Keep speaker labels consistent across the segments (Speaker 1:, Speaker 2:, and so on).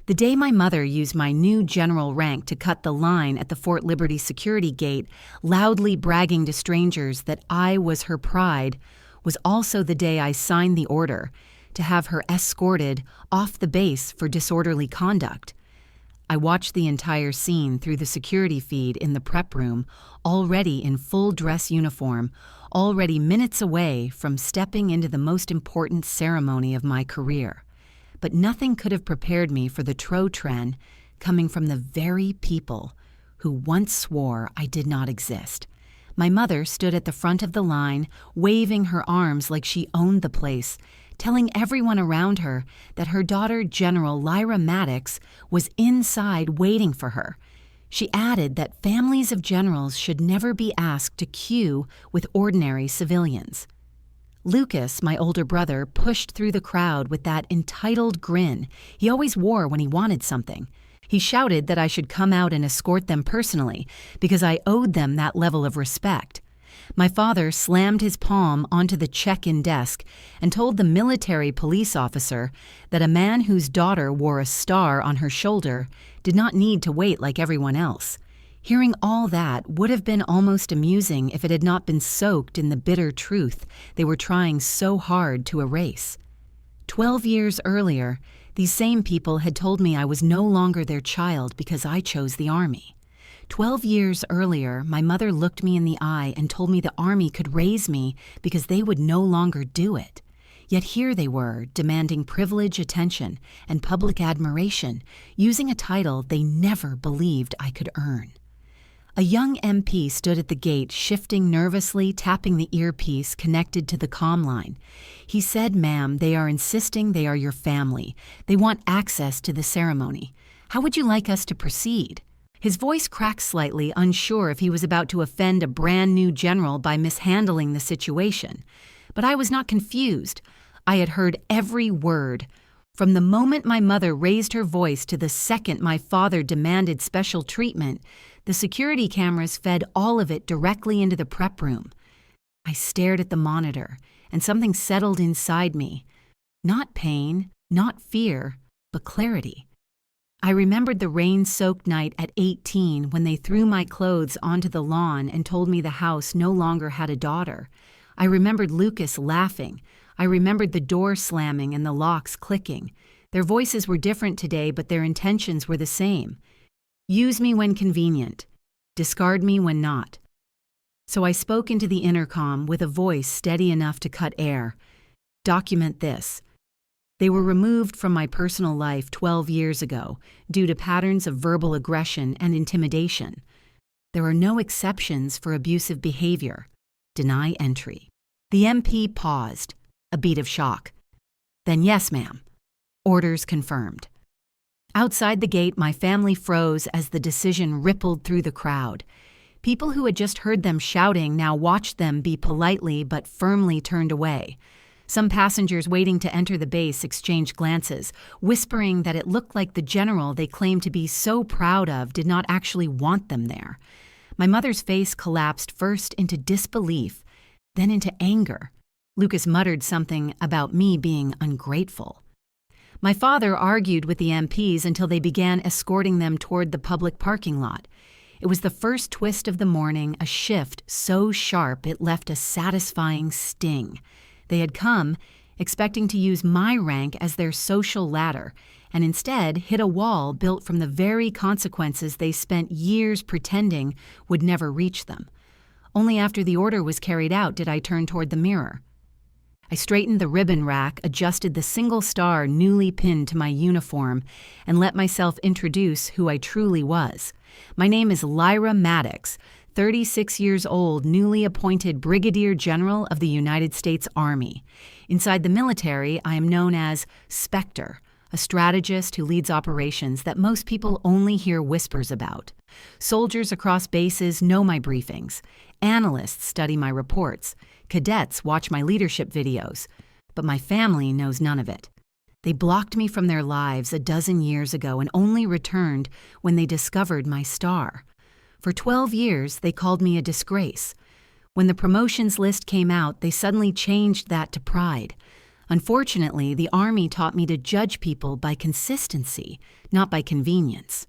Speaker 1: The day my mother used my new general rank to cut the line at the Fort Liberty security gate, loudly bragging to strangers that I was her pride, was also the day I signed the order to have her escorted off the base for disorderly conduct. I watched the entire scene through the security feed in the prep room, already in full dress uniform, already minutes away from stepping into the most important ceremony of my career. But nothing could have prepared me for the trotren coming from the very people who once swore I did not exist. My mother stood at the front of the line, waving her arms like she owned the place, telling everyone around her that her daughter, General Lyra Maddox, was inside waiting for her. She added that families of generals should never be asked to queue with ordinary civilians. Lucas, my older brother, pushed through the crowd with that entitled grin he always wore when he wanted something. He shouted that I should come out and escort them personally because I owed them that level of respect. My father slammed his palm onto the check-in desk and told the military police officer that a man whose daughter wore a star on her shoulder did not need to wait like everyone else. Hearing all that would have been almost amusing if it had not been soaked in the bitter truth they were trying so hard to erase. 12 years earlier, these same people had told me I was no longer their child because I chose the Army. 12 years earlier, my mother looked me in the eye and told me the Army could raise me because they would no longer do it. Yet here they were, demanding privilege, attention, and public admiration, using a title they never believed I could earn. A young MP stood at the gate, shifting nervously, tapping the earpiece connected to the comm line. He said, "Ma'am, they are insisting they are your family. They want access to the ceremony. How would you like us to proceed?" His voice cracked slightly, unsure if he was about to offend a brand new general by mishandling the situation. But I was not confused. I had heard every word. From the moment my mother raised her voice to the second my father demanded special treatment, the security cameras fed all of it directly into the prep room. I stared at the monitor, and something settled inside me. Not pain, not fear, but clarity. I remembered the rain-soaked night at 18 when they threw my clothes onto the lawn and told me the house no longer had a daughter. I remembered Lucas laughing. I remembered the door slamming and the locks clicking. Their voices were different today, but their intentions were the same. Use me when convenient. Discard me when not. So I spoke into the intercom with a voice steady enough to cut air. Document this. They were removed from my personal life 12 years ago due to patterns of verbal aggression and intimidation. There are no exceptions for abusive behavior. Deny entry. The MP paused, a beat of shock. Then yes, ma'am. Orders confirmed. Outside the gate, my family froze as the decision rippled through the crowd. People who had just heard them shouting now watched them be politely but firmly turned away. Some passengers waiting to enter the base exchanged glances, whispering that it looked like the general they claimed to be so proud of did not actually want them there. My mother's face collapsed first into disbelief, then into anger. Lucas muttered something about me being ungrateful. My father argued with the MPs until they began escorting them toward the public parking lot. It was the first twist of the morning, a shift so sharp it left a satisfying sting. They had come, expecting to use my rank as their social ladder, and instead hit a wall built from the very consequences they spent years pretending would never reach them. Only after the order was carried out did I turn toward the mirror. I straightened the ribbon rack, adjusted the single star newly pinned to my uniform, and let myself introduce who I truly was. My name is Lyra Maddox, 36 years old, newly appointed Brigadier General of the United States Army. Inside the military, I am known as Spectre, a strategist who leads operations that most people only hear whispers about. Soldiers across bases know my briefings. Analysts study my reports. Cadets watch my leadership videos. But my family knows none of it. They blocked me from their lives a dozen years ago and only returned when they discovered my star. For 12 years, they called me a disgrace. When the promotions list came out, they suddenly changed that to pride. Unfortunately, the Army taught me to judge people by consistency, not by convenience.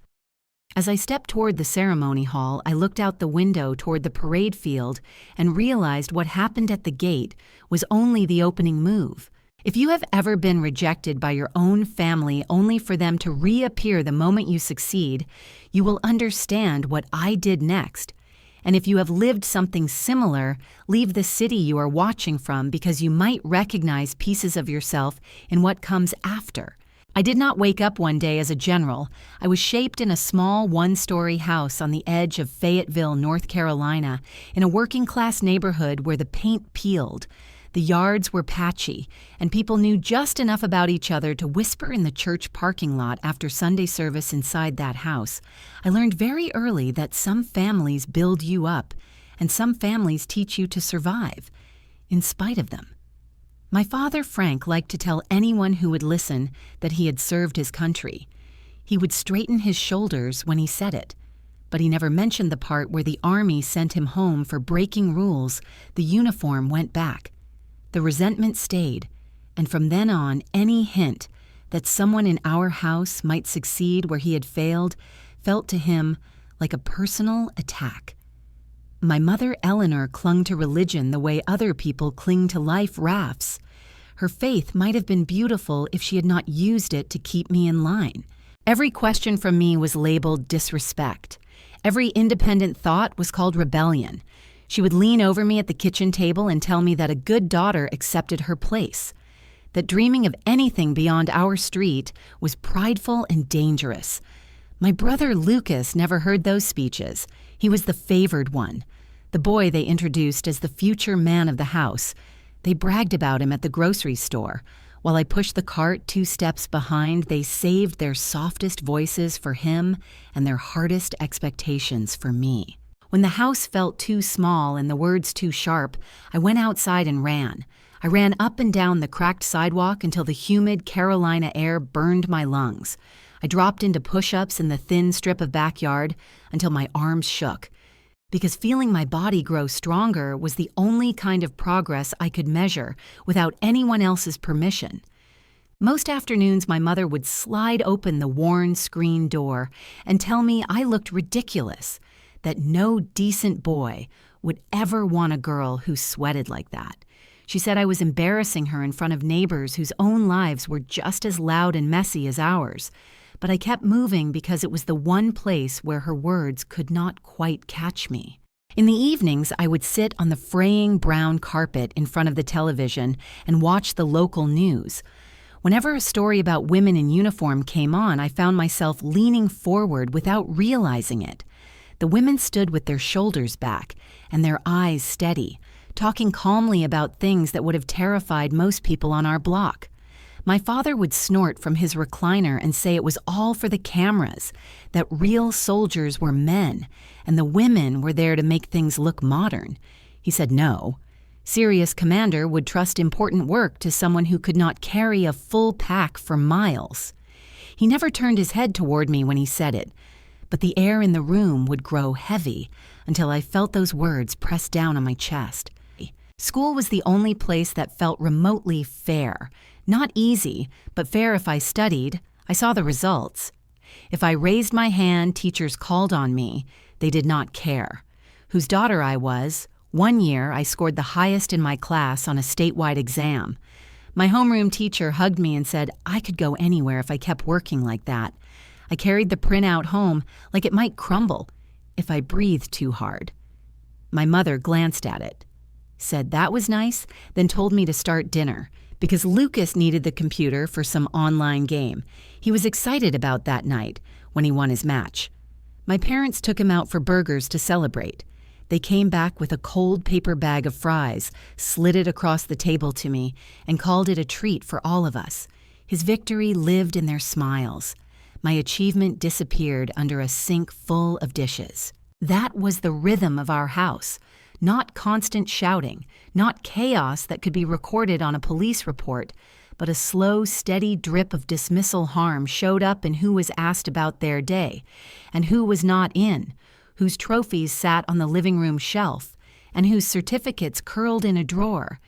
Speaker 1: As I stepped toward the ceremony hall, I looked out the window toward the parade field and realized what happened at the gate was only the opening move. If you have ever been rejected by your own family only for them to reappear the moment you succeed, you will understand what I did next. And if you have lived something similar, leave the city you are watching from because you might recognize pieces of yourself in what comes after. I did not wake up one day as a general. I was shaped in a small one-story house on the edge of Fayetteville, North Carolina, in a working-class neighborhood where the paint peeled. The yards were patchy, and people knew just enough about each other to whisper in the church parking lot after Sunday service inside that house. I learned very early that some families build you up, and some families teach you to survive, in spite of them. My father, Frank, liked to tell anyone who would listen that he had served his country. He would straighten his shoulders when he said it, but he never mentioned the part where the Army sent him home for breaking rules. The uniform went back. The resentment stayed, and from then on, any hint that someone in our house might succeed where he had failed felt to him like a personal attack. My mother, Eleanor, clung to religion the way other people cling to life rafts. Her faith might have been beautiful if she had not used it to keep me in line. Every question from me was labeled disrespect. Every independent thought was called rebellion. She would lean over me at the kitchen table and tell me that a good daughter accepted her place, that dreaming of anything beyond our street was prideful and dangerous. My brother Lucas never heard those speeches. He was the favored one, the boy they introduced as the future man of the house. They bragged about him at the grocery store. While I pushed the cart 2 steps behind, they saved their softest voices for him and their hardest expectations for me. When the house felt too small and the words too sharp, I went outside and ran. I ran up and down the cracked sidewalk until the humid Carolina air burned my lungs. I dropped into push-ups in the thin strip of backyard until my arms shook, because feeling my body grow stronger was the only kind of progress I could measure without anyone else's permission. Most afternoons, my mother would slide open the worn screen door and tell me I looked ridiculous, that no decent boy would ever want a girl who sweated like that. She said I was embarrassing her in front of neighbors whose own lives were just as loud and messy as ours. But I kept moving because it was the one place where her words could not quite catch me. In the evenings, I would sit on the fraying brown carpet in front of the television and watch the local news. Whenever a story about women in uniform came on, I found myself leaning forward without realizing it. The women stood with their shoulders back and their eyes steady, talking calmly about things that would have terrified most people on our block. My father would snort from his recliner and say it was all for the cameras, that real soldiers were men, and the women were there to make things look modern. He said no. Serious commander would trust important work to someone who could not carry a full pack for miles. He never turned his head toward me when he said it, but the air in the room would grow heavy until I felt those words press down on my chest. School was the only place that felt remotely fair. Not easy, but fair if I studied. I saw the results. If I raised my hand, teachers called on me. They did not care. Whose daughter I was, one year I scored the highest in my class on a statewide exam. My homeroom teacher hugged me and said I could go anywhere if I kept working like that. I carried the printout home like it might crumble if I breathed too hard. My mother glanced at it, said that was nice, then told me to start dinner, because Lucas needed the computer for some online game. He was excited about that night when he won his match. My parents took him out for burgers to celebrate. They came back with a cold paper bag of fries, slid it across the table to me, and called it a treat for all of us. His victory lived in their smiles. My achievement disappeared under a sink full of dishes. That was the rhythm of our house. Not constant shouting, not chaos that could be recorded on a police report, but a slow, steady drip of dismissal harm showed up in who was asked about their day, and who was not in, whose trophies sat on the living room shelf, and whose certificates curled in a drawer,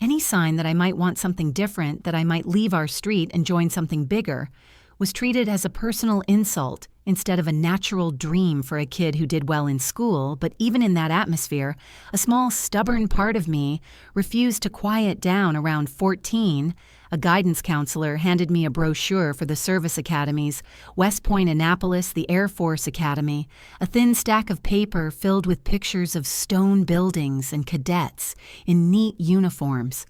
Speaker 1: Any sign that I might want something different, that I might leave our street and join something bigger, was treated as a personal insult instead of a natural dream for a kid who did well in school. But even in that atmosphere, a small stubborn part of me refused to quiet down. Around 14, a guidance counselor handed me a brochure for the service academies, West Point, Annapolis, the Air Force Academy, a thin stack of paper filled with pictures of stone buildings and cadets in neat uniforms.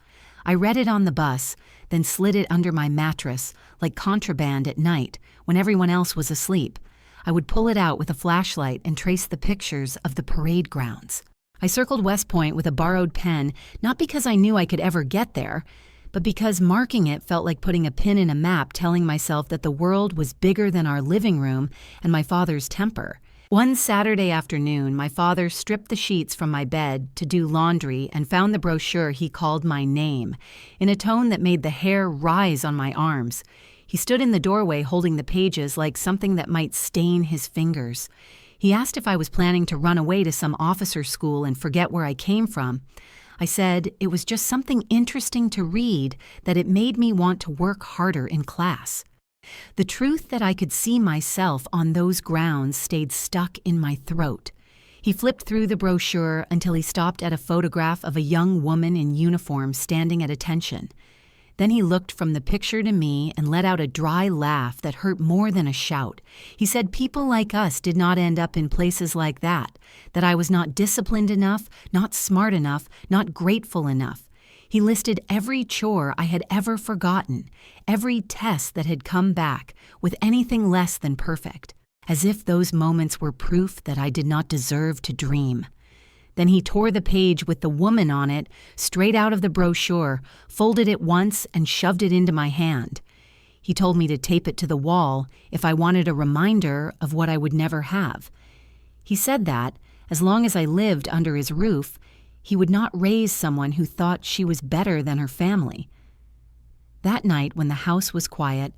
Speaker 1: I read it on the bus, then slid it under my mattress like contraband at night when everyone else was asleep. I would pull it out with a flashlight and trace the pictures of the parade grounds. I circled West Point with a borrowed pen, not because I knew I could ever get there, but because marking it felt like putting a pin in a map, telling myself that the world was bigger than our living room and my father's temper. One Saturday afternoon, my father stripped the sheets from my bed to do laundry and found the brochure he called my name, in a tone that made the hair rise on my arms. He stood in the doorway holding the pages like something that might stain his fingers. He asked if I was planning to run away to some officer school and forget where I came from. I said it was just something interesting to read, that it made me want to work harder in class. The truth that I could see myself on those grounds stayed stuck in my throat. He flipped through the brochure until he stopped at a photograph of a young woman in uniform standing at attention. Then he looked from the picture to me and let out a dry laugh that hurt more than a shout. He said people like us did not end up in places like that I was not disciplined enough, not smart enough, not grateful enough. He listed every chore I had ever forgotten, every test that had come back with anything less than perfect, as if those moments were proof that I did not deserve to dream. Then he tore the page with the woman on it straight out of the brochure, folded it once, and shoved it into my hand. He told me to tape it to the wall if I wanted a reminder of what I would never have. He said that, as long as I lived under his roof, he would not raise someone who thought she was better than her family. That night, when the house was quiet,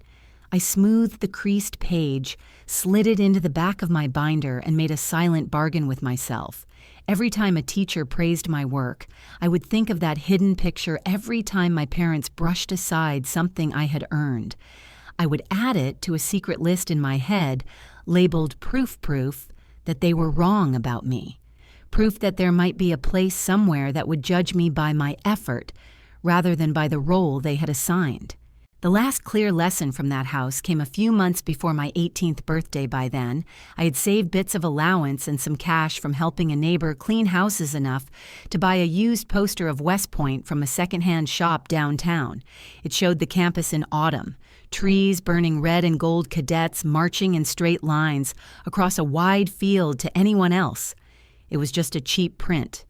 Speaker 1: I smoothed the creased page, slid it into the back of my binder, and made a silent bargain with myself. Every time a teacher praised my work, I would think of that hidden picture every time my parents brushed aside something I had earned. I would add it to a secret list in my head, labeled proof that they were wrong about me. Proof that there might be a place somewhere that would judge me by my effort rather than by the role they had assigned. The last clear lesson from that house came a few months before my 18th birthday. By then, I had saved bits of allowance and some cash from helping a neighbor clean houses enough to buy a used poster of West Point from a secondhand shop downtown. It showed the campus in autumn, trees burning red and gold, cadets marching in straight lines across a wide field. To anyone else, it was just a cheap print.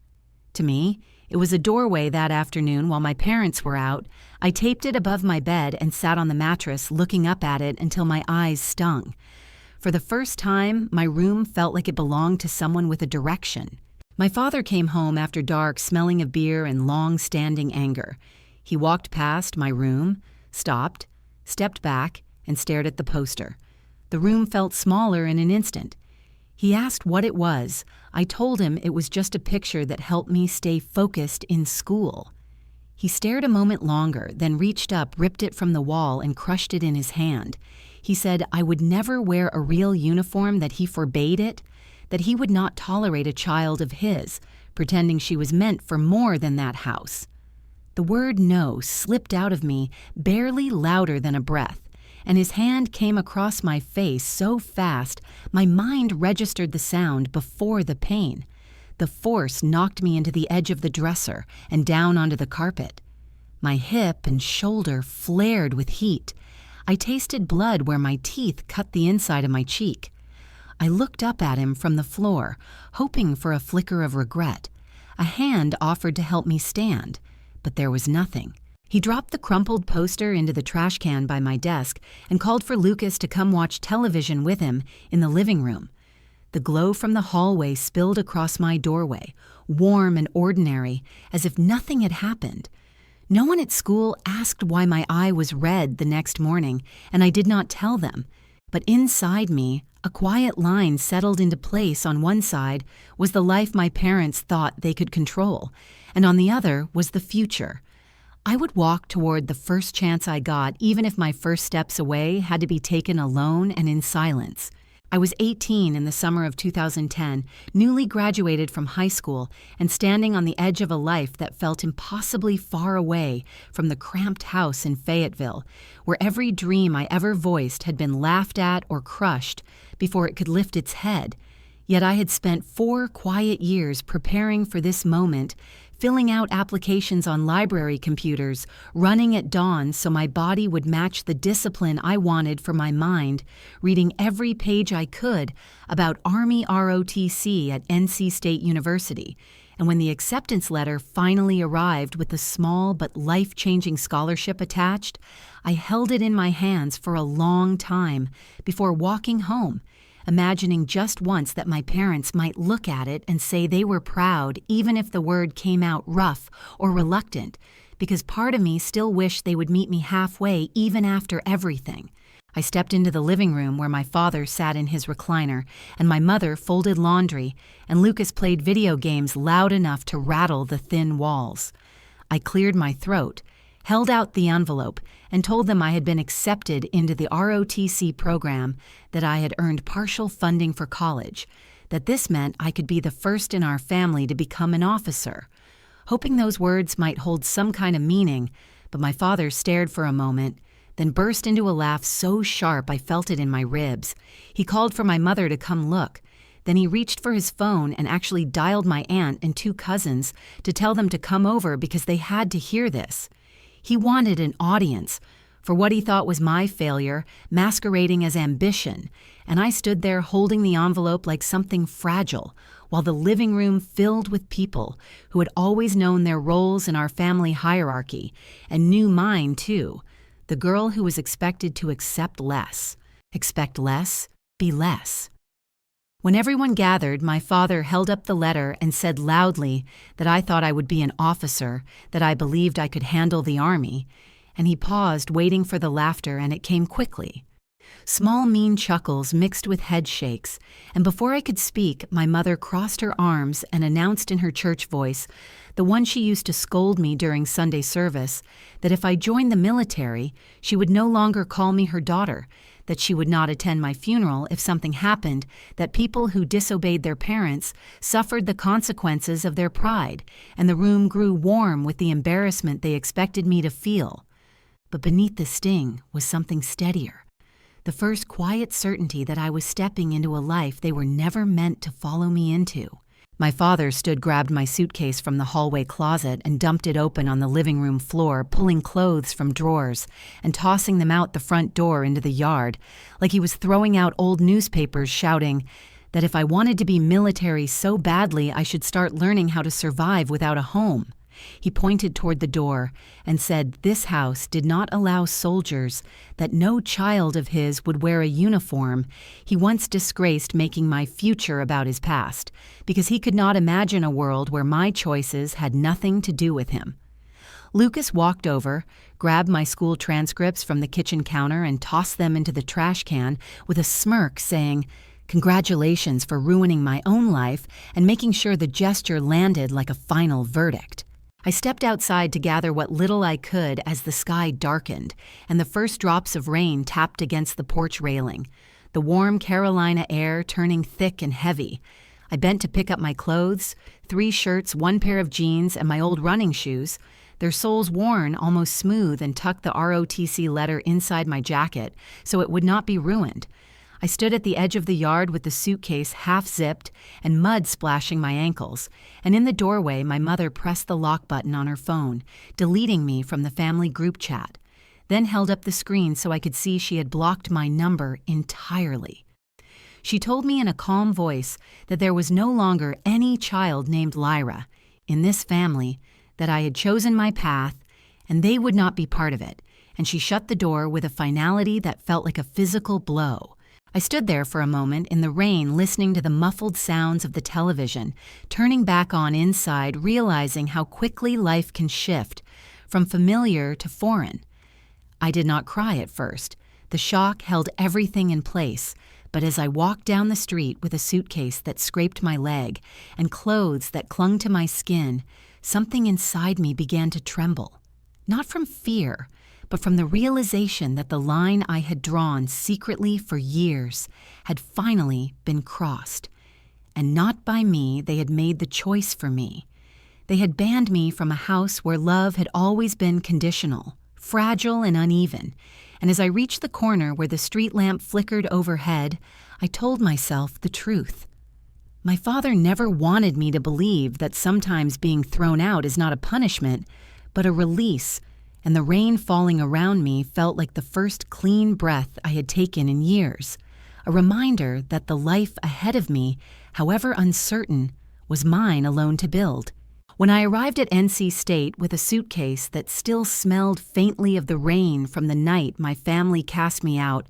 Speaker 1: To me, it was a doorway. That afternoon, while my parents were out, I taped it above my bed and sat on the mattress looking up at it until my eyes stung. For the first time, my room felt like it belonged to someone with a direction. My father came home after dark, smelling of beer and long-standing anger. He walked past my room, stopped, stepped back, and stared at the poster. The room felt smaller in an instant. He asked what it was. I told him it was just a picture that helped me stay focused in school. He stared a moment longer, then reached up, ripped it from the wall, and crushed it in his hand. He said I would never wear a real uniform, that he forbade it, that he would not tolerate a child of his, pretending she was meant for more than that house. The word no slipped out of me, barely louder than a breath, and his hand came across my face so fast my mind registered the sound before the pain. The force knocked me into the edge of the dresser and down onto the carpet. My hip and shoulder flared with heat. I tasted blood where my teeth cut the inside of my cheek. I looked up at him from the floor, hoping for a flicker of regret. A hand offered to help me stand, but there was nothing. He dropped the crumpled poster into the trash can by my desk and called for Lucas to come watch television with him in the living room. The glow from the hallway spilled across my doorway, warm and ordinary, as if nothing had happened. No one at school asked why my eye was red the next morning, and I did not tell them. But inside me, a quiet line settled into place. On one side was the life my parents thought they could control, and on the other was the future. I would walk toward the first chance I got, even if my first steps away had to be taken alone and in silence. I was 18 in the summer of 2010, newly graduated from high school and standing on the edge of a life that felt impossibly far away from the cramped house in Fayetteville, where every dream I ever voiced had been laughed at or crushed before it could lift its head. Yet I had spent 4 quiet years preparing for this moment, filling out applications on library computers, running at dawn so my body would match the discipline I wanted for my mind, reading every page I could about Army ROTC at NC State University. And when the acceptance letter finally arrived with a small but life-changing scholarship attached, I held it in my hands for a long time before walking home, imagining just once that my parents might look at it and say they were proud even if the word came out rough or reluctant, because part of me still wished they would meet me halfway even after everything. I stepped into the living room where my father sat in his recliner and my mother folded laundry and Lucas played video games loud enough to rattle the thin walls. I cleared my throat, held out the envelope, and told them I had been accepted into the ROTC program, that I had earned partial funding for college, that this meant I could be the first in our family to become an officer. Hoping those words might hold some kind of meaning, but my father stared for a moment, then burst into a laugh so sharp I felt it in my ribs. He called for my mother to come look. Then he reached for his phone and actually dialed my aunt and 2 cousins to tell them to come over because they had to hear this. He wanted an audience for what he thought was my failure masquerading as ambition, and I stood there holding the envelope like something fragile, while the living room filled with people who had always known their roles in our family hierarchy, and knew mine too, the girl who was expected to accept less, be less. When everyone gathered, my father held up the letter and said loudly that I thought I would be an officer, that I believed I could handle the army, and he paused, waiting for the laughter, and it came quickly. Small, mean chuckles mixed with head shakes, and before I could speak, my mother crossed her arms and announced in her church voice, the one she used to scold me during Sunday service, that if I joined the military, she would no longer call me her daughter, that she would not attend my funeral if something happened, that people who disobeyed their parents suffered the consequences of their pride, and the room grew warm with the embarrassment they expected me to feel. But beneath the sting was something steadier, the first quiet certainty that I was stepping into a life they were never meant to follow me into. My father grabbed my suitcase from the hallway closet and dumped it open on the living room floor, pulling clothes from drawers and tossing them out the front door into the yard, like he was throwing out old newspapers, shouting that if I wanted to be military so badly, I should start learning how to survive without a home. He pointed toward the door and said this house did not allow soldiers, that no child of his would wear a uniform. He once disgraced making my future about his past, because he could not imagine a world where my choices had nothing to do with him. Lucas walked over, grabbed my school transcripts from the kitchen counter and tossed them into the trash can with a smirk, saying, "Congratulations for ruining my own life and making sure the gesture landed like a final verdict." I stepped outside to gather what little I could as the sky darkened and the first drops of rain tapped against the porch railing, the warm Carolina air turning thick and heavy. I bent to pick up my clothes, 3 shirts, 1 pair of jeans, and my old running shoes, their soles worn almost smooth, and tucked the ROTC letter inside my jacket so it would not be ruined. I stood at the edge of the yard with the suitcase half-zipped and mud splashing my ankles, and in the doorway my mother pressed the lock button on her phone, deleting me from the family group chat, then held up the screen so I could see she had blocked my number entirely. She told me in a calm voice that there was no longer any child named Lyra in this family, that I had chosen my path, and they would not be part of it, and she shut the door with a finality that felt like a physical blow. I stood there for a moment in the rain, listening to the muffled sounds of the television, turning back on inside, realizing how quickly life can shift from familiar to foreign. I did not cry at first. The shock held everything in place, but as I walked down the street with a suitcase that scraped my leg and clothes that clung to my skin, something inside me began to tremble. not from fear, but from the realization that the line I had drawn secretly for years had finally been crossed. And not by me, they had made the choice for me. They had banned me from a house where love had always been conditional, fragile and uneven, and as I reached the corner where the street lamp flickered overhead, I told myself the truth. My father never wanted me to believe that sometimes being thrown out is not a punishment, but a release, and the rain falling around me felt like the first clean breath I had taken in years, a reminder that the life ahead of me, however uncertain, was mine alone to build. When I arrived at NC State with a suitcase that still smelled faintly of the rain from the night my family cast me out,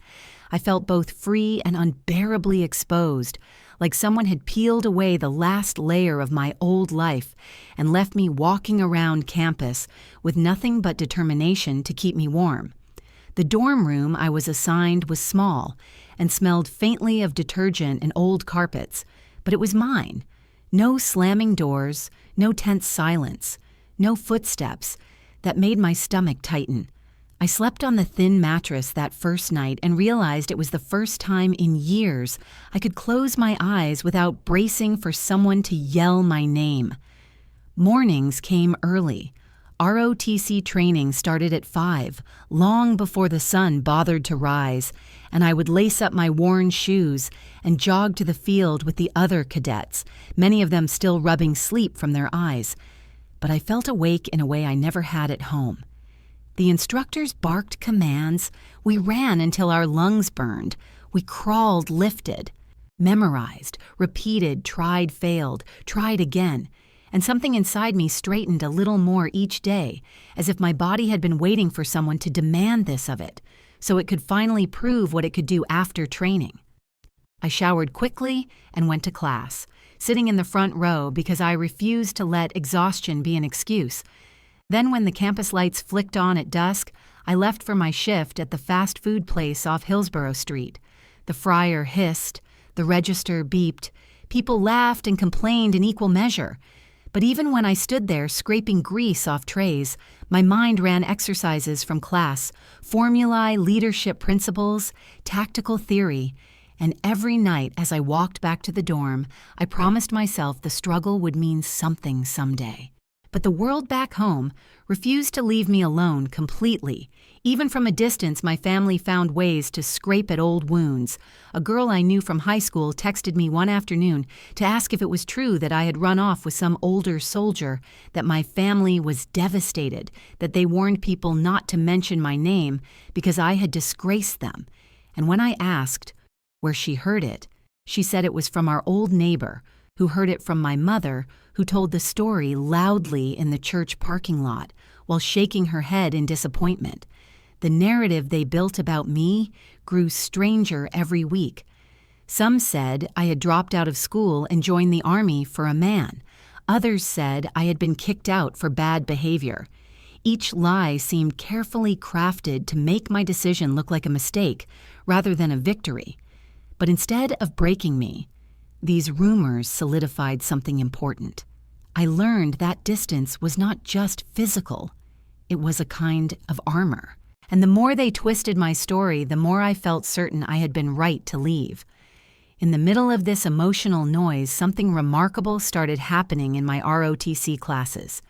Speaker 1: I felt both free and unbearably exposed, like someone had peeled away the last layer of my old life and left me walking around campus with nothing but determination to keep me warm. The dorm room I was assigned was small and smelled faintly of detergent and old carpets, but it was mine. No slamming doors, no tense silence, no footsteps that made my stomach tighten. I slept on the thin mattress that first night and realized it was the first time in years I could close my eyes without bracing for someone to yell my name. Mornings came early. ROTC training started at 5, long before the sun bothered to rise, and I would lace up my worn shoes and jog to the field with the other cadets, many of them still rubbing sleep from their eyes. But I felt awake in a way I never had at home. The instructors barked commands. We ran until our lungs burned. We crawled, lifted, memorized, repeated, tried, failed, tried again. And something inside me straightened a little more each day, as if my body had been waiting for someone to demand this of it, so it could finally prove what it could do after training. I showered quickly and went to class, sitting in the front row because I refused to let exhaustion be an excuse. Then when the campus lights flicked on at dusk, I left for my shift at the fast food place off Hillsborough Street. The fryer hissed, the register beeped, people laughed and complained in equal measure. But even when I stood there scraping grease off trays, my mind ran exercises from class, formulae, leadership principles, tactical theory, and every night as I walked back to the dorm, I promised myself the struggle would mean something someday. But the world back home refused to leave me alone completely. Even from a distance, my family found ways to scrape at old wounds. A girl I knew from high school texted me one afternoon to ask if it was true that I had run off with some older soldier, that my family was devastated, that they warned people not to mention my name because I had disgraced them. And when I asked where she heard it, she said it was from our old neighbor, who heard it from my mother, who told the story loudly in the church parking lot while shaking her head in disappointment. The narrative they built about me grew stranger every week. Some said I had dropped out of school and joined the army for a man. Others said I had been kicked out for bad behavior. Each lie seemed carefully crafted to make my decision look like a mistake rather than a victory. But instead of breaking me, these rumors solidified something important. I learned that distance was not just physical. It was a kind of armor. And the more they twisted my story, the more I felt certain I had been right to leave. In the middle of this emotional noise, something remarkable started happening in my ROTC classes.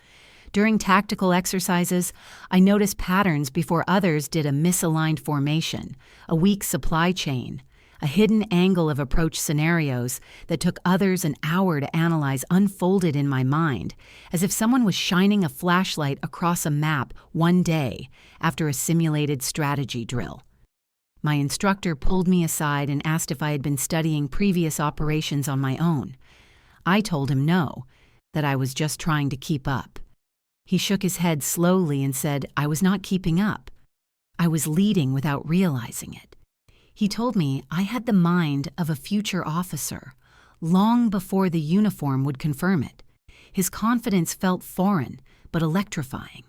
Speaker 1: During tactical exercises, I noticed patterns before others did: a misaligned formation, a weak supply chain, a hidden angle of approach scenarios that took others an hour to analyze unfolded in my mind, as if someone was shining a flashlight across a map one day after a simulated strategy drill. My instructor pulled me aside and asked if I had been studying previous operations on my own. I told him no, that I was just trying to keep up. He shook his head slowly and said I was not keeping up. I was leading without realizing it. He told me I had the mind of a future officer, long before the uniform would confirm it. His confidence felt foreign, but electrifying,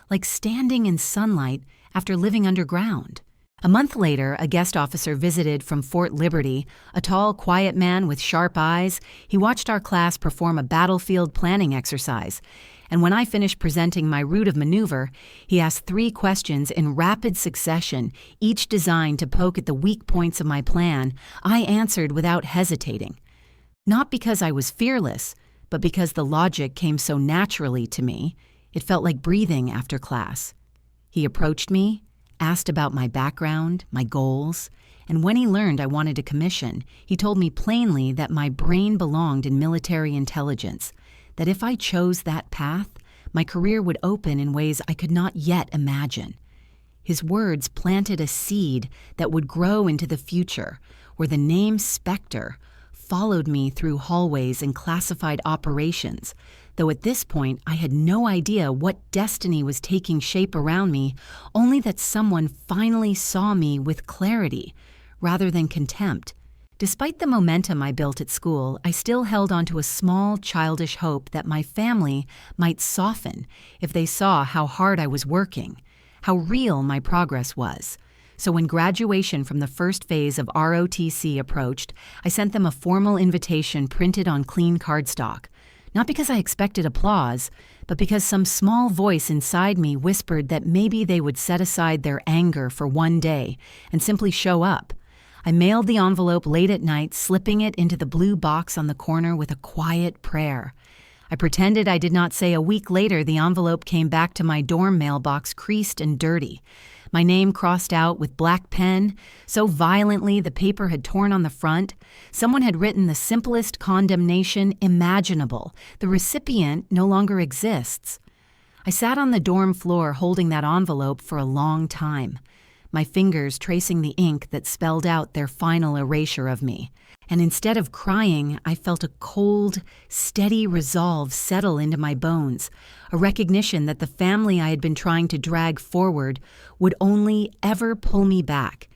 Speaker 1: like standing in sunlight after living underground. A month later, a guest officer visited from Fort Liberty, a tall, quiet man with sharp eyes. He watched our class perform a battlefield planning exercise, And when I finished presenting my route of maneuver, he asked 3 questions in rapid succession, each designed to poke at the weak points of my plan. I answered without hesitating. Not because I was fearless, but because the logic came so naturally to me. It felt like breathing after class. He approached me, asked about my background, my goals, and when he learned I wanted a commission, he told me plainly that my brain belonged in military intelligence, that if I chose that path, my career would open in ways I could not yet imagine. His words planted a seed that would grow into the future, where the name Spectre followed me through hallways and classified operations, though at this point I had no idea what destiny was taking shape around me, only that someone finally saw me with clarity, rather than contempt. Despite the momentum I built at school, I still held on to a small, childish hope that my family might soften if they saw how hard I was working, how real my progress was. So when graduation from the first phase of ROTC approached, I sent them a formal invitation printed on clean cardstock, not because I expected applause, but because some small voice inside me whispered that maybe they would set aside their anger for one day and simply show up. I mailed the envelope late at night, slipping it into the blue box on the corner with a quiet prayer. I pretended I did not say a week later the envelope came back to my dorm mailbox creased and dirty. My name crossed out with black pen, so violently the paper had torn on the front. Someone had written the simplest condemnation imaginable. The recipient no longer exists. I sat on the dorm floor holding that envelope for a long time, my fingers tracing the ink that spelled out their final erasure of me. And instead of crying, I felt a cold, steady resolve settle into my bones, a recognition that the family I had been trying to drag forward would only ever pull me back.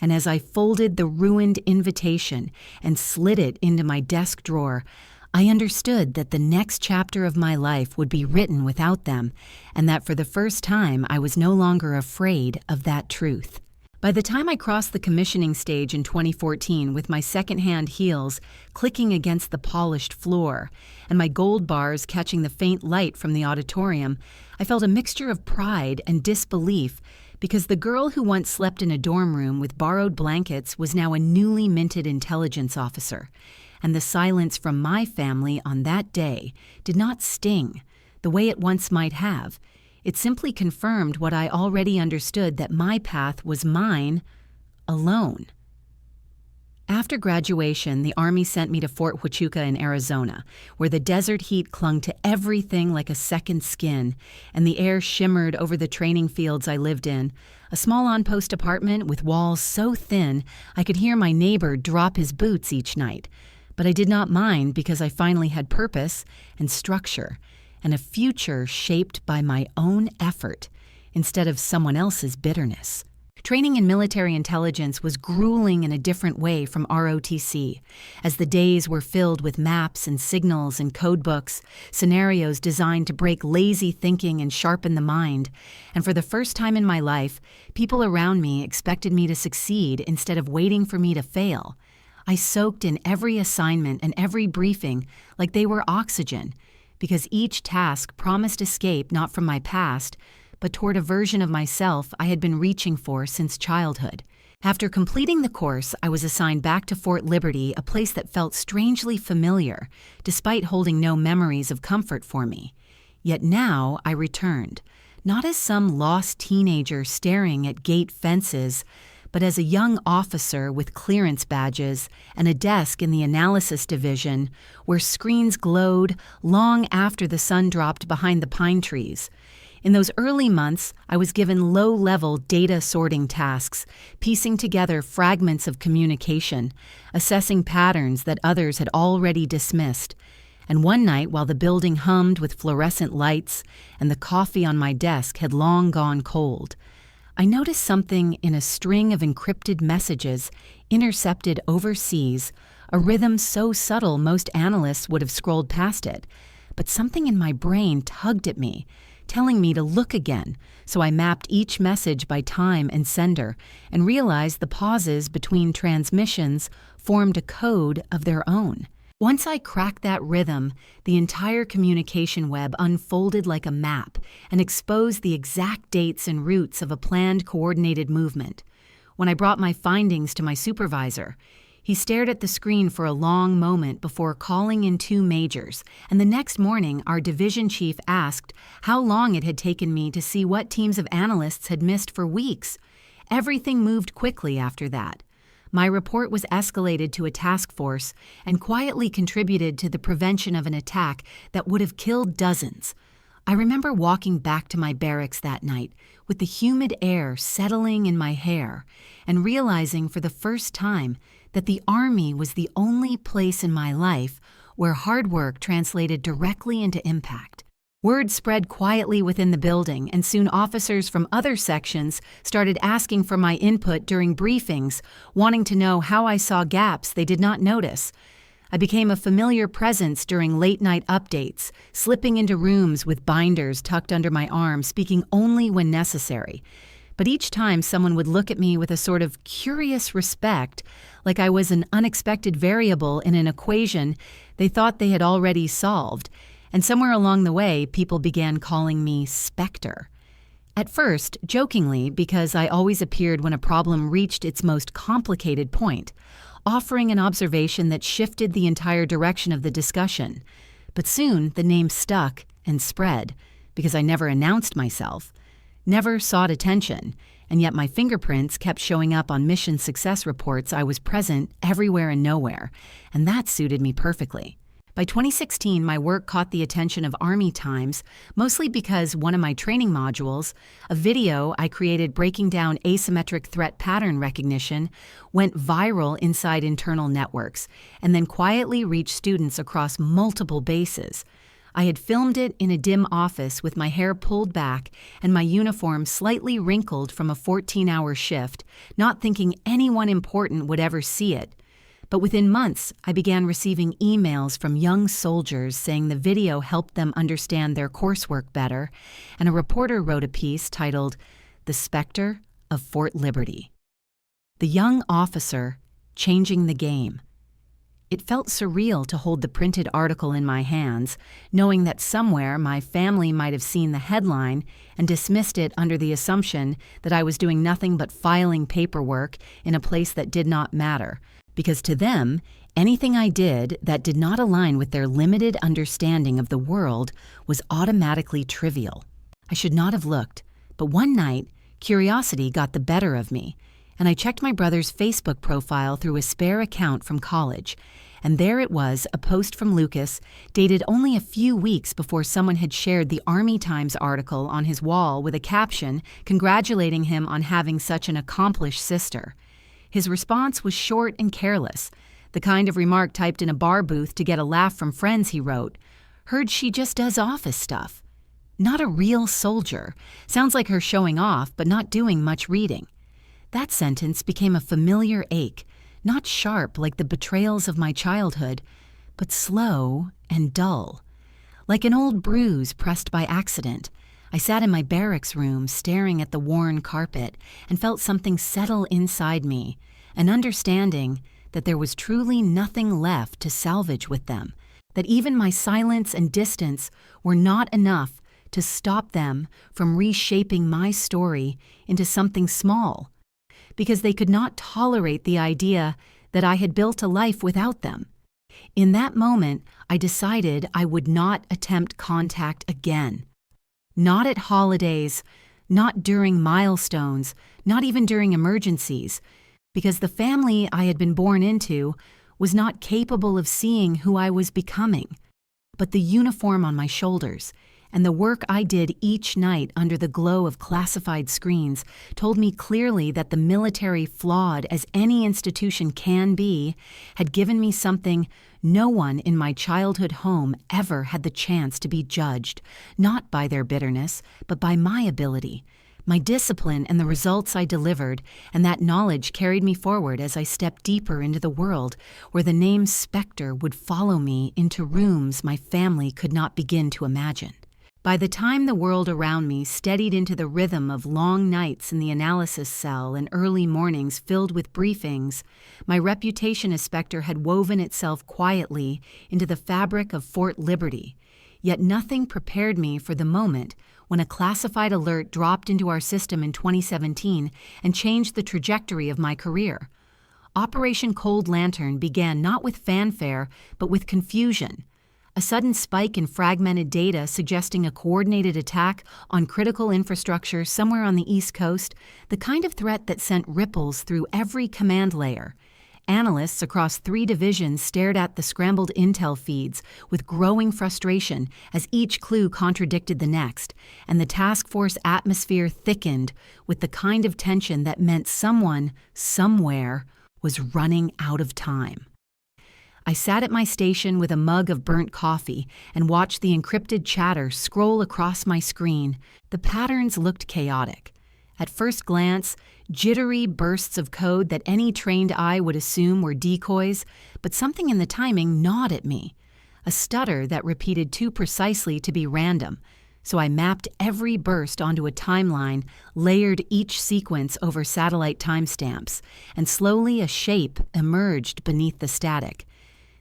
Speaker 1: And as I folded the ruined invitation and slid it into my desk drawer, I understood that the next chapter of my life would be written without them, and that for the first time I was no longer afraid of that truth. By the time I crossed the commissioning stage in 2014 with my second-hand heels clicking against the polished floor and my gold bars catching the faint light from the auditorium, I felt a mixture of pride and disbelief because the girl who once slept in a dorm room with borrowed blankets was now a newly minted intelligence officer. And the silence from my family on that day did not sting the way it once might have. It simply confirmed what I already understood, that my path was mine alone. After graduation, the Army sent me to Fort Huachuca in Arizona, where the desert heat clung to everything like a second skin, and the air shimmered over the training fields I lived in, a small on-post apartment with walls so thin I could hear my neighbor drop his boots each night. But I did not mind because I finally had purpose and structure and a future shaped by my own effort instead of someone else's bitterness. Training in military intelligence was grueling in a different way from ROTC, as the days were filled with maps and signals and codebooks, scenarios designed to break lazy thinking and sharpen the mind. And for the first time in my life, people around me expected me to succeed instead of waiting for me to fail. I soaked in every assignment and every briefing like they were oxygen, because each task promised escape not from my past, but toward a version of myself I had been reaching for since childhood. After completing the course, I was assigned back to Fort Liberty, a place that felt strangely familiar, despite holding no memories of comfort for me. Yet now I returned, not as some lost teenager staring at gate fences, but as a young officer with clearance badges and a desk in the analysis division where screens glowed long after the sun dropped behind the pine trees. In those early months, I was given low-level data sorting tasks, piecing together fragments of communication, assessing patterns that others had already dismissed. And one night, while the building hummed with fluorescent lights and the coffee on my desk had long gone cold, I noticed something in a string of encrypted messages intercepted overseas, a rhythm so subtle most analysts would have scrolled past it. But something in my brain tugged at me, telling me to look again, so I mapped each message by time and sender and realized the pauses between transmissions formed a code of their own. Once I cracked that rhythm, the entire communication web unfolded like a map and exposed the exact dates and routes of a planned coordinated movement. When I brought my findings to my supervisor, he stared at the screen for a long moment before calling in two majors, and the next morning our division chief asked how long it had taken me to see what teams of analysts had missed for weeks. Everything moved quickly after that. My report was escalated to a task force and quietly contributed to the prevention of an attack that would have killed dozens. I remember walking back to my barracks that night with the humid air settling in my hair and realizing for the first time that the Army was the only place in my life where hard work translated directly into impact. Word spread quietly within the building, and soon officers from other sections started asking for my input during briefings, wanting to know how I saw gaps they did not notice. I became a familiar presence during late-night updates, slipping into rooms with binders tucked under my arm, speaking only when necessary. But each time someone would look at me with a sort of curious respect, like I was an unexpected variable in an equation they thought they had already solved. And somewhere along the way, people began calling me Spectre. At first, jokingly, because I always appeared when a problem reached its most complicated point, offering an observation that shifted the entire direction of the discussion. But soon, the name stuck and spread, because I never announced myself, never sought attention, and yet my fingerprints kept showing up on mission success reports. I was present everywhere and nowhere, and that suited me perfectly. By 2016, my work caught the attention of Army Times, mostly because one of my training modules, a video I created breaking down asymmetric threat pattern recognition, went viral inside internal networks and then quietly reached students across multiple bases. I had filmed it in a dim office with my hair pulled back and my uniform slightly wrinkled from a 14-hour shift, not thinking anyone important would ever see it. But within months, I began receiving emails from young soldiers saying the video helped them understand their coursework better, and a reporter wrote a piece titled, "The Spectre of Fort Liberty." The young officer changing the game. It felt surreal to hold the printed article in my hands, knowing that somewhere my family might have seen the headline and dismissed it under the assumption that I was doing nothing but filing paperwork in a place that did not matter. Because to them, anything I did that did not align with their limited understanding of the world was automatically trivial. I should not have looked, but one night, curiosity got the better of me, and I checked my brother's Facebook profile through a spare account from college, and there it was, a post from Lucas, dated only a few weeks before someone had shared the Army Times article on his wall with a caption congratulating him on having such an accomplished sister. His response was short and careless, the kind of remark typed in a bar booth to get a laugh from friends. He wrote, "Heard she just does office stuff. Not a real soldier. Sounds like her showing off, but not doing much reading." That sentence became a familiar ache, not sharp like the betrayals of my childhood, but slow and dull. Like an old bruise pressed by accident, I sat in my barracks room staring at the worn carpet and felt something settle inside me, an understanding that there was truly nothing left to salvage with them, that even my silence and distance were not enough to stop them from reshaping my story into something small, because they could not tolerate the idea that I had built a life without them. In that moment, I decided I would not attempt contact again. Not at holidays, not during milestones, not even during emergencies, because the family I had been born into was not capable of seeing who I was becoming. But the uniform on my shoulders and the work I did each night under the glow of classified screens told me clearly that the military, flawed as any institution can be, had given me something no one in my childhood home ever had the chance to be judged, not by their bitterness, but by my ability, my discipline and the results I delivered, and that knowledge carried me forward as I stepped deeper into the world where the name Spectre would follow me into rooms my family could not begin to imagine. By the time the world around me steadied into the rhythm of long nights in the analysis cell and early mornings filled with briefings, my reputation as Spectre had woven itself quietly into the fabric of Fort Liberty. Yet nothing prepared me for the moment when a classified alert dropped into our system in 2017 and changed the trajectory of my career. Operation Cold Lantern began not with fanfare, but with confusion. A sudden spike in fragmented data suggesting a coordinated attack on critical infrastructure somewhere on the East Coast, the kind of threat that sent ripples through every command layer. Analysts across 3 divisions stared at the scrambled intel feeds with growing frustration as each clue contradicted the next, and the task force atmosphere thickened with the kind of tension that meant someone, somewhere, was running out of time. I sat at my station with a mug of burnt coffee and watched the encrypted chatter scroll across my screen. The patterns looked chaotic. At first glance, jittery bursts of code that any trained eye would assume were decoys, but something in the timing gnawed at me. A stutter that repeated too precisely to be random. So I mapped every burst onto a timeline, layered each sequence over satellite timestamps, and slowly a shape emerged beneath the static.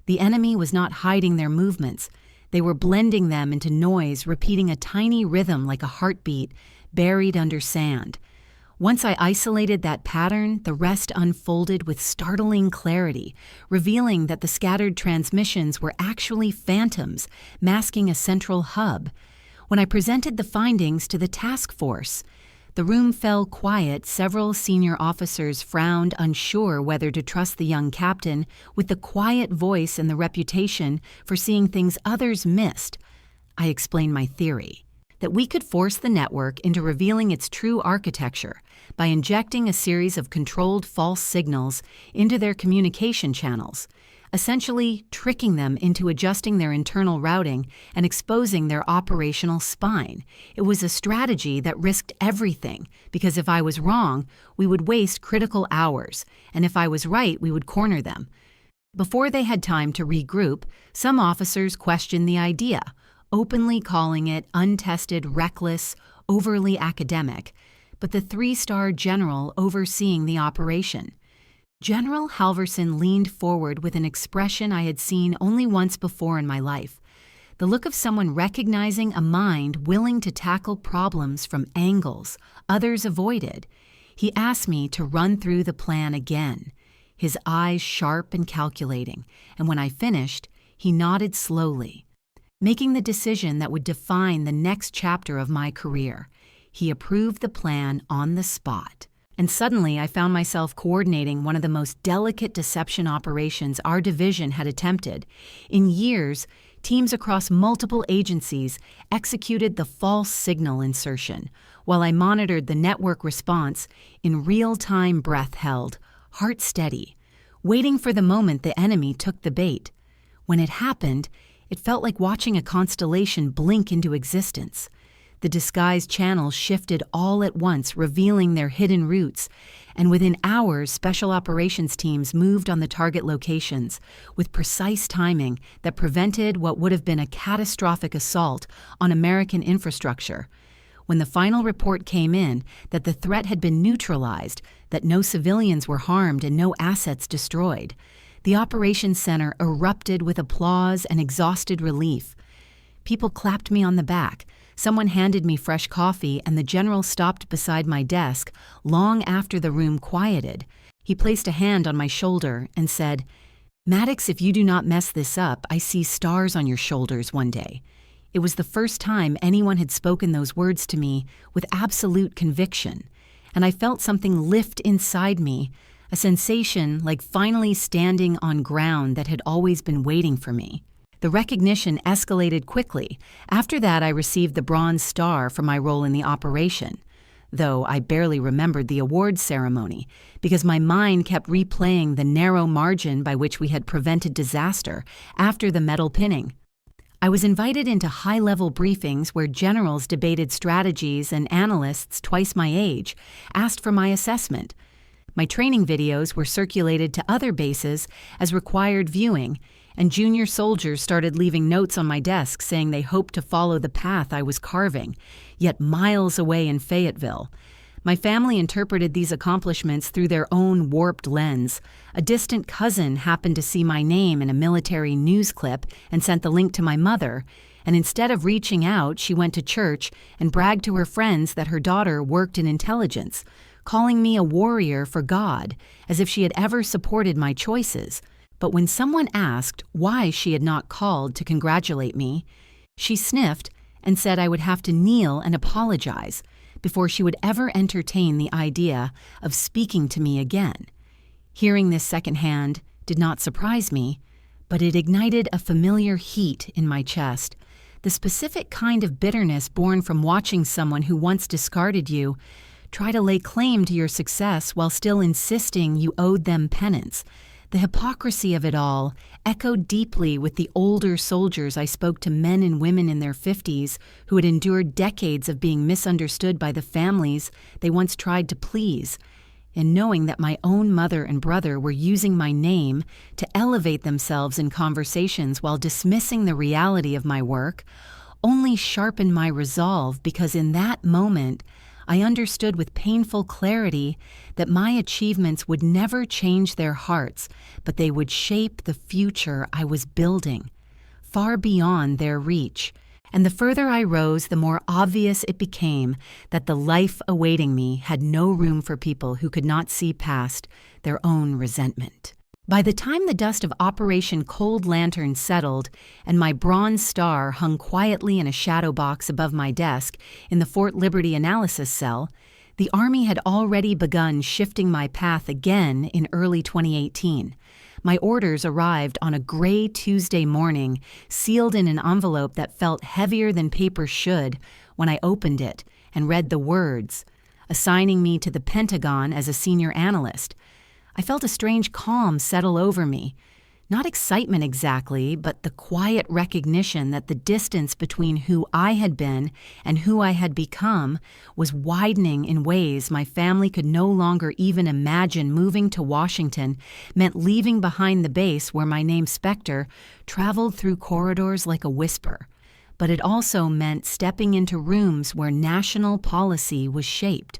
Speaker 1: The enemy was not hiding their movements. They were blending them into noise, repeating a tiny rhythm like a heartbeat, buried under sand. Once I isolated that pattern, the rest unfolded with startling clarity, revealing that the scattered transmissions were actually phantoms, masking a central hub. When I presented the findings to the task force, the room fell quiet. Several senior officers frowned, unsure whether to trust the young captain with the quiet voice and the reputation for seeing things others missed. I explained my theory, that we could force the network into revealing its true architecture by injecting a series of controlled false signals into their communication channels, essentially tricking them into adjusting their internal routing and exposing their operational spine. It was a strategy that risked everything, because if I was wrong, we would waste critical hours, and if I was right, we would corner them. Before they had time to regroup, some officers questioned the idea, openly calling it untested, reckless, overly academic, but the 3-star general overseeing the operation, General Halverson, leaned forward with an expression I had seen only once before in my life, the look of someone recognizing a mind willing to tackle problems from angles others avoided. He asked me to run through the plan again, his eyes sharp and calculating, and when I finished, he nodded slowly, making the decision that would define the next chapter of my career. He approved the plan on the spot. And suddenly I found myself coordinating one of the most delicate deception operations our division had attempted. In years, teams across multiple agencies executed the false signal insertion, while I monitored the network response in real-time, breath held, heart steady, waiting for the moment the enemy took the bait. When it happened, it felt like watching a constellation blink into existence. The disguised channels shifted all at once, revealing their hidden routes, and within hours, special operations teams moved on the target locations with precise timing that prevented what would have been a catastrophic assault on American infrastructure. When the final report came in that the threat had been neutralized, that no civilians were harmed and no assets destroyed, the operations center erupted with applause and exhausted relief. People clapped me on the back. Someone handed me fresh coffee, and the general stopped beside my desk long after the room quieted. He placed a hand on my shoulder and said, "Maddox, if you do not mess this up, I see stars on your shoulders one day." It was the first time anyone had spoken those words to me with absolute conviction, and I felt something lift inside me, a sensation like finally standing on ground that had always been waiting for me. The recognition escalated quickly. After that, I received the Bronze Star for my role in the operation, though I barely remembered the awards ceremony because my mind kept replaying the narrow margin by which we had prevented disaster after the medal pinning. I was invited into high-level briefings where generals debated strategies and analysts twice my age asked for my assessment. My training videos were circulated to other bases as required viewing, and junior soldiers started leaving notes on my desk saying they hoped to follow the path I was carving, yet miles away in Fayetteville. My family interpreted these accomplishments through their own warped lens. A distant cousin happened to see my name in a military news clip and sent the link to my mother, and instead of reaching out, she went to church and bragged to her friends that her daughter worked in intelligence, calling me a warrior for God, as if she had ever supported my choices. But when someone asked why she had not called to congratulate me, she sniffed and said I would have to kneel and apologize before she would ever entertain the idea of speaking to me again. Hearing this secondhand did not surprise me, but it ignited a familiar heat in my chest, the specific kind of bitterness born from watching someone who once discarded you try to lay claim to your success while still insisting you owed them penance. The hypocrisy of it all echoed deeply with the older soldiers I spoke to, men and women in their 50s who had endured decades of being misunderstood by the families they once tried to please, and knowing that my own mother and brother were using my name to elevate themselves in conversations while dismissing the reality of my work, only sharpened my resolve, because in that moment I understood with painful clarity that my achievements would never change their hearts, but they would shape the future I was building, far beyond their reach. And the further I rose, the more obvious it became that the life awaiting me had no room for people who could not see past their own resentment. By the time the dust of Operation Cold Lantern settled and my Bronze Star hung quietly in a shadow box above my desk in the Fort Liberty analysis cell, the Army had already begun shifting my path again in early 2018. My orders arrived on a gray Tuesday morning, sealed in an envelope that felt heavier than paper should when I opened it and read the words, assigning me to the Pentagon as a senior analyst. I felt a strange calm settle over me. Not excitement exactly, but the quiet recognition that the distance between who I had been and who I had become was widening in ways my family could no longer even imagine. Moving to Washington meant leaving behind the base where my name, Spectre, traveled through corridors like a whisper. But it also meant stepping into rooms where national policy was shaped.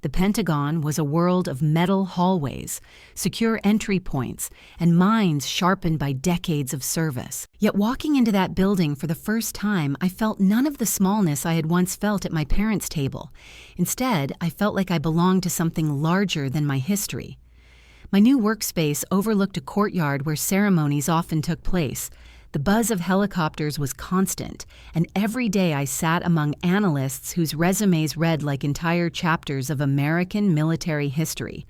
Speaker 1: The Pentagon was a world of metal hallways, secure entry points, and minds sharpened by decades of service. Yet walking into that building for the first time, I felt none of the smallness I had once felt at my parents' table. Instead, I felt like I belonged to something larger than my history. My new workspace overlooked a courtyard where ceremonies often took place. The buzz of helicopters was constant, and every day I sat among analysts whose resumes read like entire chapters of American military history.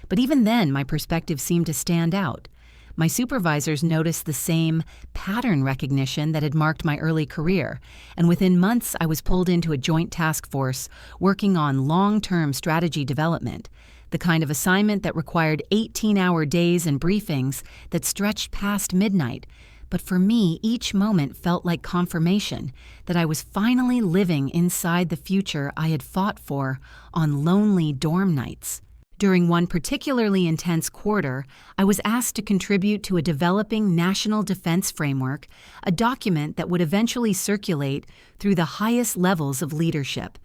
Speaker 1: But even then, my perspective seemed to stand out. My supervisors noticed the same pattern recognition that had marked my early career, and within months I was pulled into a joint task force working on long-term strategy development, the kind of assignment that required 18-hour days and briefings that stretched past midnight. But for me, each moment felt like confirmation that I was finally living inside the future I had fought for on lonely dorm nights. During one particularly intense quarter, I was asked to contribute to a developing national defense framework, a document that would eventually circulate through the highest levels of leadership.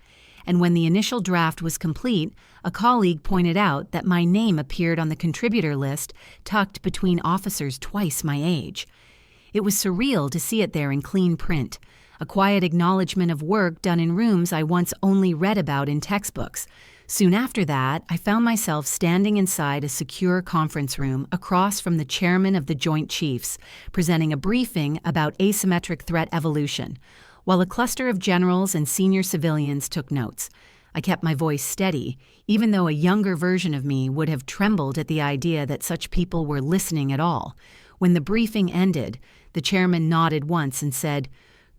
Speaker 1: And when the initial draft was complete, a colleague pointed out that my name appeared on the contributor list tucked between officers twice my age. It was surreal to see it there in clean print, a quiet acknowledgement of work done in rooms I once only read about in textbooks. Soon after that, I found myself standing inside a secure conference room across from the chairman of the Joint Chiefs, presenting a briefing about asymmetric threat evolution, while a cluster of generals and senior civilians took notes. I kept my voice steady, even though a younger version of me would have trembled at the idea that such people were listening at all. When the briefing ended, the chairman nodded once and said,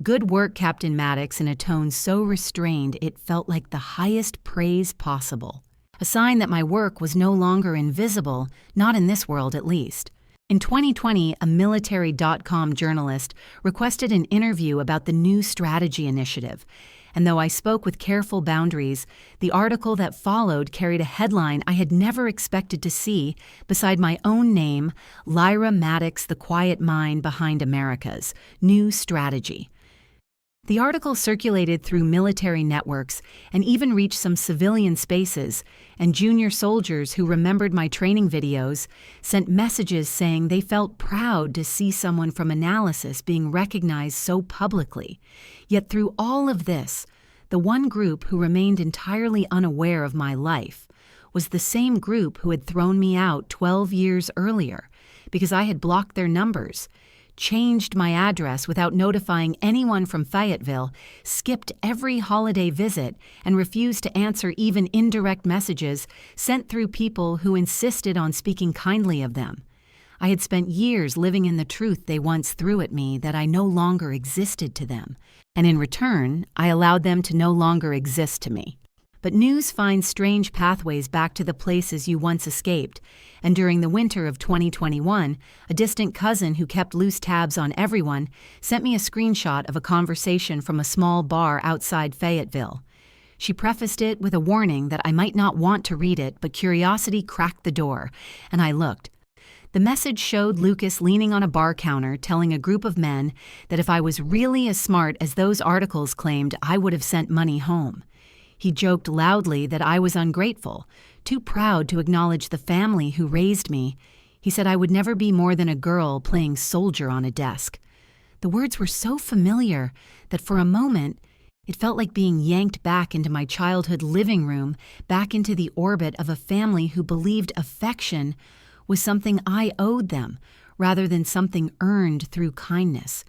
Speaker 1: "Good work, Captain Maddox," in a tone so restrained it felt like the highest praise possible. A sign that my work was no longer invisible, not in this world at least. In 2020, a military.com journalist requested an interview about the new strategy initiative, And though I spoke with careful boundaries, the article that followed carried a headline I had never expected to see beside my own name: Lyra Maddox, the quiet mind behind America's new strategy. The article circulated through military networks and even reached some civilian spaces, and junior soldiers who remembered my training videos sent messages saying they felt proud to see someone from analysis being recognized so publicly. Yet through all of this, the one group who remained entirely unaware of my life was the same group who had thrown me out 12 years earlier because I had blocked their numbers, changed my address without notifying anyone from Fayetteville, skipped every holiday visit, and refused to answer even indirect messages sent through people who insisted on speaking kindly of them. I had spent years living in the truth they once threw at me that I no longer existed to them, and in return, I allowed them to no longer exist to me. But news finds strange pathways back to the places you once escaped, and during the winter of 2021, a distant cousin who kept loose tabs on everyone sent me a screenshot of a conversation from a small bar outside Fayetteville. She prefaced it with a warning that I might not want to read it, but curiosity cracked the door, and I looked. The message showed Lucas leaning on a bar counter telling a group of men that if I was really as smart as those articles claimed, I would have sent money home. He joked loudly that I was ungrateful, too proud to acknowledge the family who raised me. He said I would never be more than a girl playing soldier on a desk. The words were so familiar that for a moment, it felt like being yanked back into my childhood living room, back into the orbit of a family who believed affection was something I owed them, rather than something earned through kindness.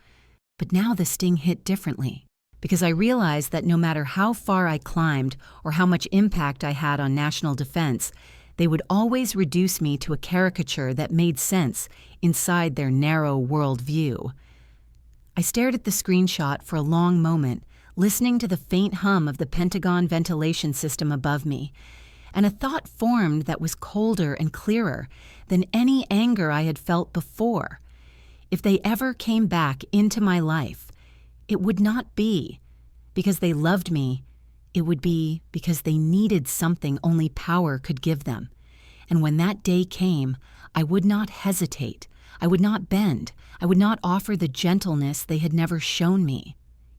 Speaker 1: But now the sting hit differently, because I realized that no matter how far I climbed or how much impact I had on national defense, they would always reduce me to a caricature that made sense inside their narrow worldview. I stared at the screenshot for a long moment, listening to the faint hum of the Pentagon ventilation system above me, and a thought formed that was colder and clearer than any anger I had felt before. If they ever came back into my life, it would not be because they loved me. It would be because they needed something only power could give them. And when that day came, I would not hesitate. I would not bend. I would not offer the gentleness they had never shown me.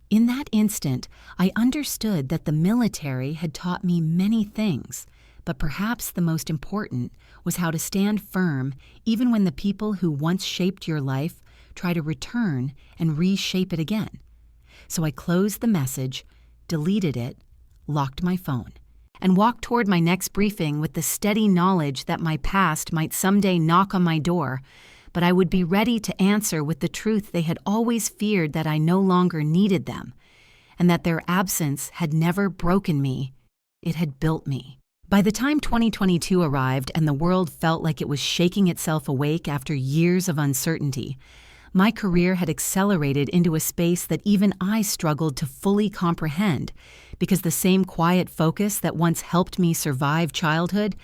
Speaker 1: In that instant, I understood that the military had taught me many things, but perhaps the most important was how to stand firm even when the people who once shaped your life try to return and reshape it again. So I closed the message, deleted it, locked my phone, and walked toward my next briefing with the steady knowledge that my past might someday knock on my door, but I would be ready to answer with the truth they had always feared, that I no longer needed them, and that their absence had never broken me, it had built me. By the time 2022 arrived and the world felt like it was shaking itself awake after years of uncertainty, my career had accelerated into a space that even I struggled to fully comprehend, because the same quiet focus that once helped me survive childhood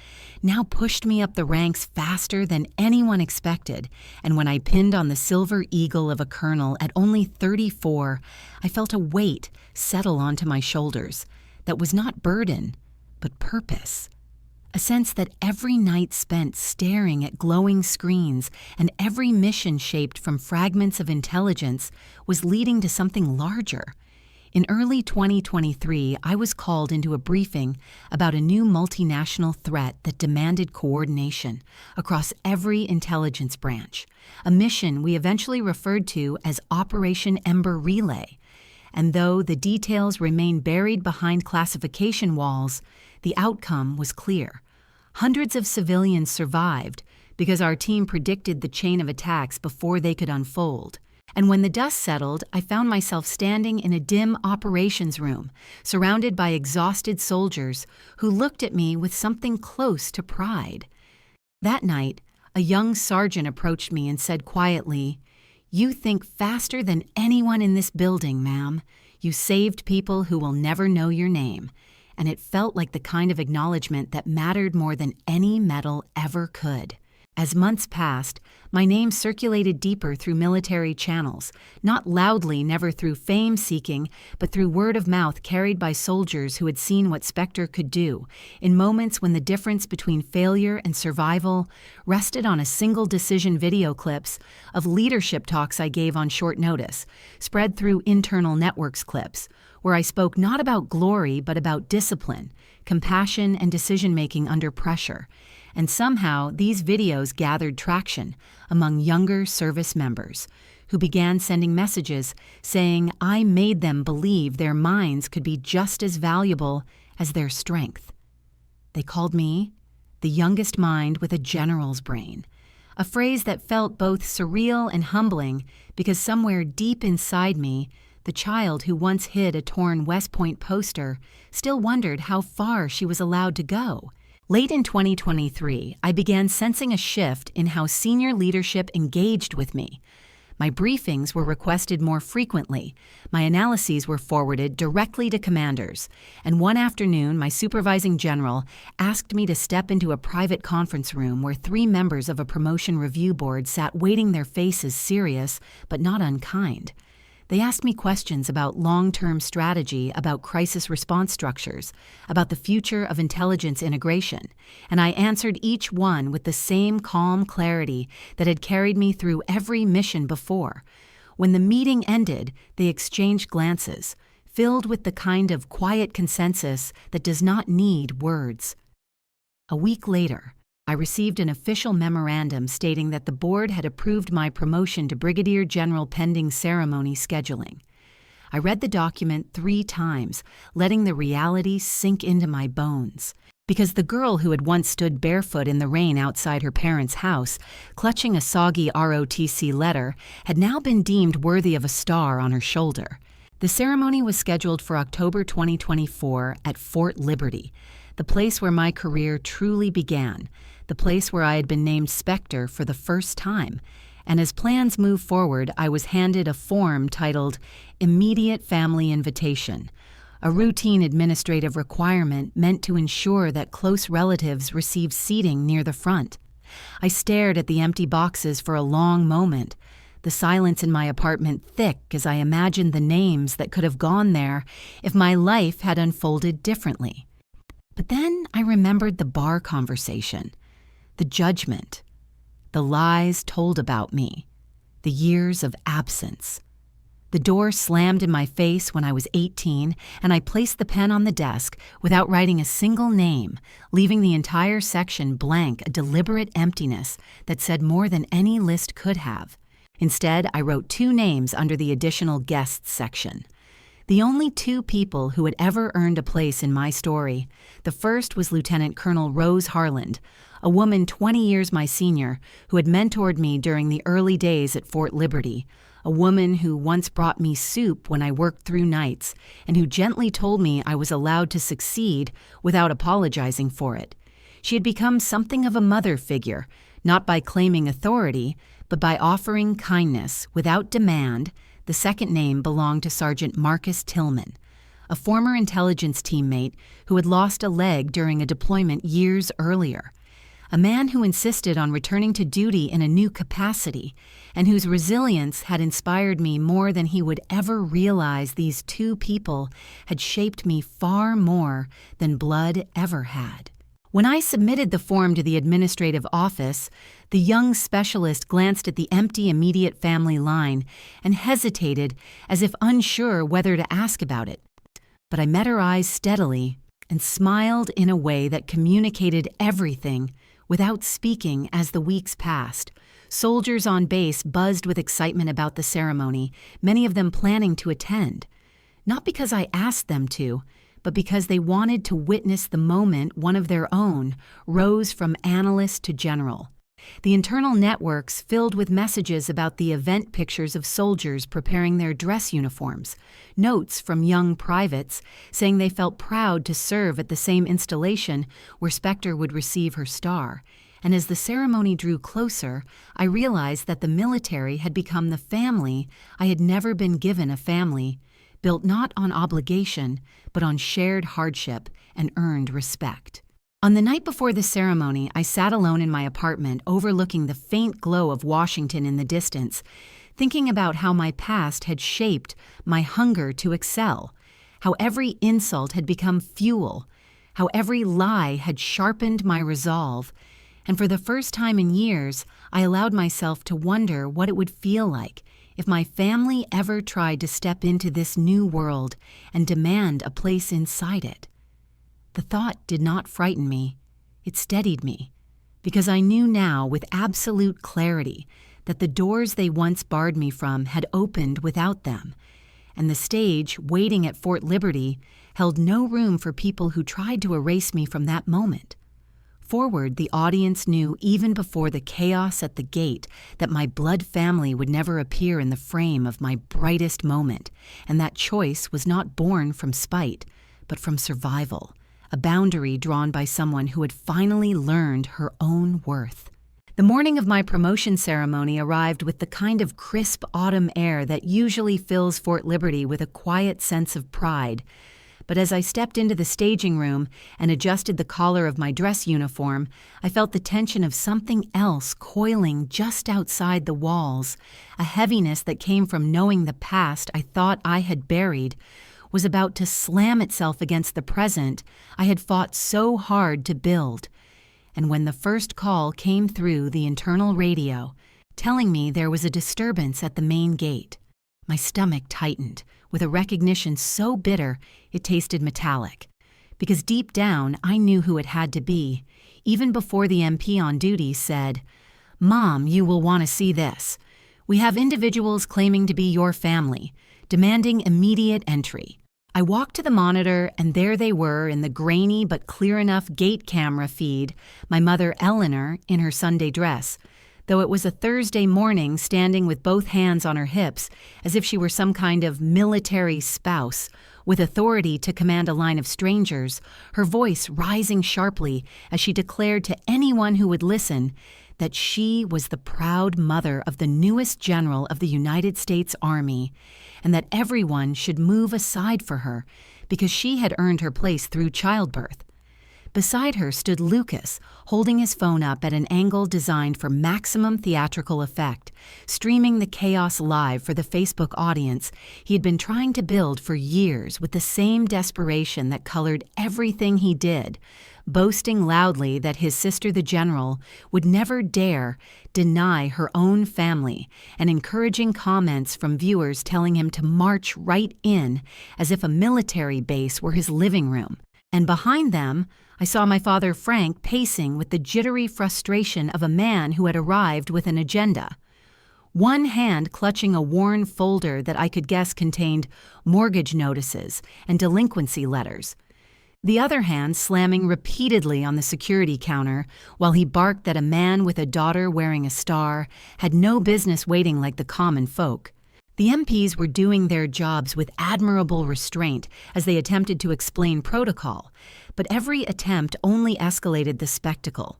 Speaker 1: now pushed me up the ranks faster than anyone expected, and when I pinned on the silver eagle of a colonel at only 34, I felt a weight settle onto my shoulders that was not burden, but purpose. A sense that every night spent staring at glowing screens and every mission shaped from fragments of intelligence was leading to something larger. In early 2023, I was called into a briefing about a new multinational threat that demanded coordination across every intelligence branch, a mission we eventually referred to as Operation Ember Relay. And though the details remain buried behind classification walls, the outcome was clear. Hundreds of civilians survived because our team predicted the chain of attacks before they could unfold. And when the dust settled, I found myself standing in a dim operations room, surrounded by exhausted soldiers who looked at me with something close to pride. That night, a young sergeant approached me and said quietly, "You think faster than anyone in this building, ma'am. You saved people who will never know your name." And it felt like the kind of acknowledgement that mattered more than any medal ever could. As months passed, my name circulated deeper through military channels, not loudly, never through fame-seeking, but through word of mouth carried by soldiers who had seen what Spectre could do, in moments when the difference between failure and survival rested on a single decision video clips of leadership talks I gave on short notice, spread through internal networks clips, where I spoke not about glory but about discipline, compassion, and decision-making under pressure. And somehow these videos gathered traction among younger service members who began sending messages saying I made them believe their minds could be just as valuable as their strength. They called me the youngest mind with a general's brain, a phrase that felt both surreal and humbling because somewhere deep inside me, the child who once hid a torn West Point poster still wondered how far she was allowed to go. Late in 2023, I began sensing a shift in how senior leadership engaged with me. My briefings were requested more frequently, my analyses were forwarded directly to commanders, and one afternoon my supervising general asked me to step into a private conference room where 3 members of a promotion review board sat waiting, their faces serious but not unkind. They asked me questions about long-term strategy, about crisis response structures, about the future of intelligence integration, and I answered each one with the same calm clarity that had carried me through every mission before. When the meeting ended, they exchanged glances, filled with the kind of quiet consensus that does not need words. A week later, I received an official memorandum stating that the board had approved my promotion to brigadier general pending ceremony scheduling. I read the document 3 times, letting the reality sink into my bones. Because the girl who had once stood barefoot in the rain outside her parents' house, clutching a soggy ROTC letter, had now been deemed worthy of a star on her shoulder. The ceremony was scheduled for October 2024 at Fort Liberty, the place where my career truly began, the place where I had been named Spectre for the first time, and as plans moved forward, I was handed a form titled Immediate Family Invitation, a routine administrative requirement meant to ensure that close relatives received seating near the front. I stared at the empty boxes for a long moment, the silence in my apartment thick as I imagined the names that could have gone there if my life had unfolded differently. But then I remembered the bar conversation, the judgment, the lies told about me, the years of absence. The door slammed in my face when I was 18, and I placed the pen on the desk without writing a single name, leaving the entire section blank, a deliberate emptiness that said more than any list could have. Instead, I wrote 2 names under the additional guests section. The only 2 people who had ever earned a place in my story. The first was Lieutenant Colonel Rose Harland, a woman 20 years my senior who had mentored me during the early days at Fort Liberty, a woman who once brought me soup when I worked through nights and who gently told me I was allowed to succeed without apologizing for it. She had become something of a mother figure, not by claiming authority, but by offering kindness without demand. The second name belonged to Sergeant Marcus Tillman, a former intelligence teammate who had lost a leg during a deployment years earlier, a man who insisted on returning to duty in a new capacity and whose resilience had inspired me more than he would ever realize. These 2 people had shaped me far more than blood ever had. When I submitted the form to the administrative office, the young specialist glanced at the empty immediate family line and hesitated as if unsure whether to ask about it. But I met her eyes steadily and smiled in a way that communicated everything without speaking. As the weeks passed, soldiers on base buzzed with excitement about the ceremony, many of them planning to attend. Not because I asked them to, but because they wanted to witness the moment one of their own rose from analyst to general. The internal networks filled with messages about the event, pictures of soldiers preparing their dress uniforms, notes from young privates saying they felt proud to serve at the same installation where Spectre would receive her star. And as the ceremony drew closer, I realized that the military had become the family I had never been given. A family built not on obligation, but on shared hardship and earned respect. On the night before the ceremony, I sat alone in my apartment overlooking the faint glow of Washington in the distance, thinking about how my past had shaped my hunger to excel, how every insult had become fuel, how every lie had sharpened my resolve, and for the first time in years, I allowed myself to wonder what it would feel like if my family ever tried to step into this new world and demand a place inside it. The thought did not frighten me, it steadied me, because I knew now with absolute clarity that the doors they once barred me from had opened without them, and the stage waiting at Fort Liberty held no room for people who tried to erase me from that moment. Forward, the audience knew even before the chaos at the gate that my blood family would never appear in the frame of my brightest moment, and that choice was not born from spite, but from survival, a boundary drawn by someone who had finally learned her own worth. The morning of my promotion ceremony arrived with the kind of crisp autumn air that usually fills Fort Liberty with a quiet sense of pride. But as I stepped into the staging room and adjusted the collar of my dress uniform, I felt the tension of something else coiling just outside the walls, a heaviness that came from knowing the past I thought I had buried was about to slam itself against the present I had fought so hard to build. And when the first call came through the internal radio, telling me there was a disturbance at the main gate, my stomach tightened with a recognition so bitter it tasted metallic. Because deep down, I knew who it had to be, even before the MP on duty said, "Mom, you will want to see this. We have individuals claiming to be your family, demanding immediate entry." I walked to the monitor, and there they were in the grainy but clear enough gate camera feed, my mother Eleanor in her Sunday dress, though it was a Thursday morning, standing with both hands on her hips as if she were some kind of military spouse, with authority to command a line of strangers, her voice rising sharply as she declared to anyone who would listen that she was the proud mother of the newest general of the United States Army, and that everyone should move aside for her because she had earned her place through childbirth. Beside her stood Lucas, holding his phone up at an angle designed for maximum theatrical effect, streaming the chaos live for the Facebook audience he had been trying to build for years with the same desperation that colored everything he did, boasting loudly that his sister the general would never dare deny her own family, and encouraging comments from viewers telling him to march right in as if a military base were his living room. And behind them, I saw my father Frank pacing with the jittery frustration of a man who had arrived with an agenda. One hand clutching a worn folder that I could guess contained mortgage notices and delinquency letters. The other hand slamming repeatedly on the security counter while he barked that a man with a daughter wearing a star had no business waiting like the common folk. The MPs were doing their jobs with admirable restraint as they attempted to explain protocol, but every attempt only escalated the spectacle.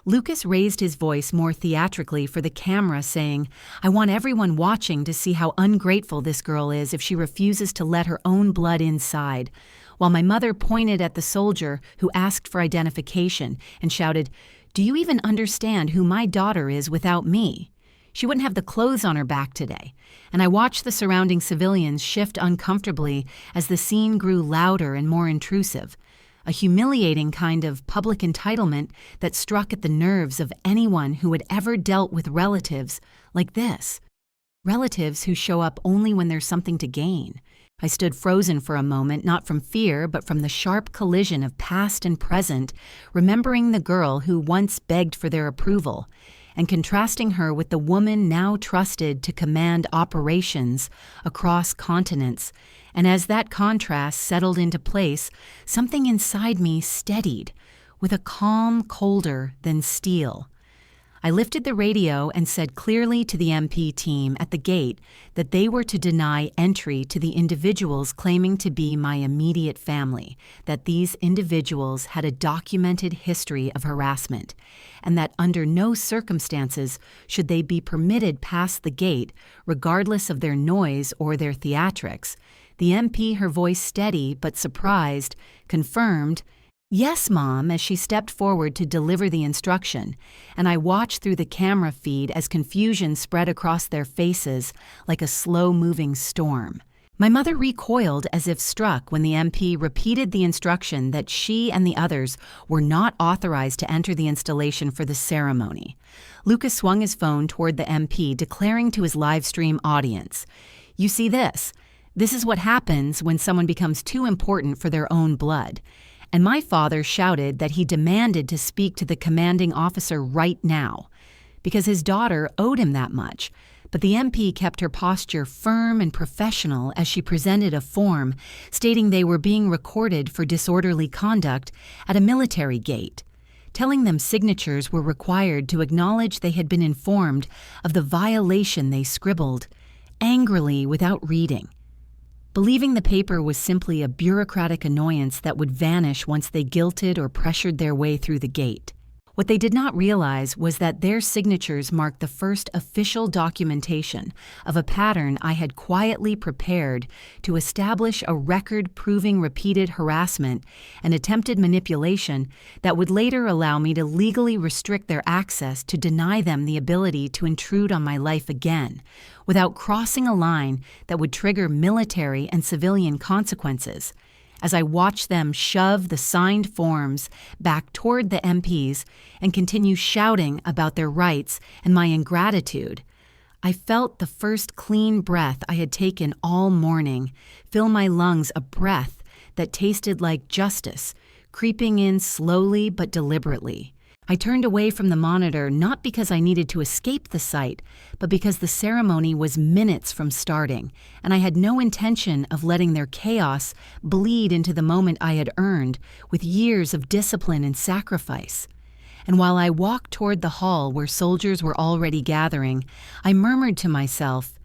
Speaker 1: Lucas raised his voice more theatrically for the camera, saying, "I want everyone watching to see how ungrateful this girl is if she refuses to let her own blood inside," while my mother pointed at the soldier who asked for identification and shouted, "Do you even understand who my daughter is without me? She wouldn't have the clothes on her back today." And I watched the surrounding civilians shift uncomfortably as the scene grew louder and more intrusive, a humiliating kind of public entitlement that struck at the nerves of anyone who had ever dealt with relatives like this. Relatives who show up only when there's something to gain. I stood frozen for a moment, not from fear, but from the sharp collision of past and present, remembering the girl who once begged for their approval, and contrasting her with the woman now trusted to command operations across continents. And as that contrast settled into place, something inside me steadied, with a calm colder than steel. I lifted the radio and said clearly to the MP team at the gate that they were to deny entry to the individuals claiming to be my immediate family, that these individuals had a documented history of harassment, and that under no circumstances should they be permitted past the gate, regardless of their noise or their theatrics. The MP, her voice steady but surprised, confirmed, "Yes, Mom," as she stepped forward to deliver the instruction, and I watched through the camera feed as confusion spread across their faces like a slow-moving storm. My mother recoiled as if struck when the MP repeated the instruction that she and the others were not authorized to enter the installation for the ceremony. Lucas swung his phone toward the MP, declaring to his live stream audience, "You see this? This is what happens when someone becomes too important for their own blood." And my father shouted that he demanded to speak to the commanding officer right now, because his daughter owed him that much. But the MP kept her posture firm and professional as she presented a form stating they were being recorded for disorderly conduct at a military gate, telling them signatures were required to acknowledge they had been informed of the violation they scribbled, angrily without reading. Believing the paper was simply a bureaucratic annoyance that would vanish once they guilted or pressured their way through the gate. What they did not realize was that their signatures marked the first official documentation of a pattern I had quietly prepared to establish a record proving repeated harassment and attempted manipulation that would later allow me to legally restrict their access to deny them the ability to intrude on my life again, without crossing a line that would trigger military and civilian consequences. As I watched them shove the signed forms back toward the MPs and continue shouting about their rights and my ingratitude, I felt the first clean breath I had taken all morning fill my lungs, a breath that tasted like justice, creeping in slowly but deliberately. I turned away from the monitor not because I needed to escape the site, but because the ceremony was minutes from starting, and I had no intention of letting their chaos bleed into the moment I had earned with years of discipline and sacrifice. And while I walked toward the hall where soldiers were already gathering, I murmured to myself,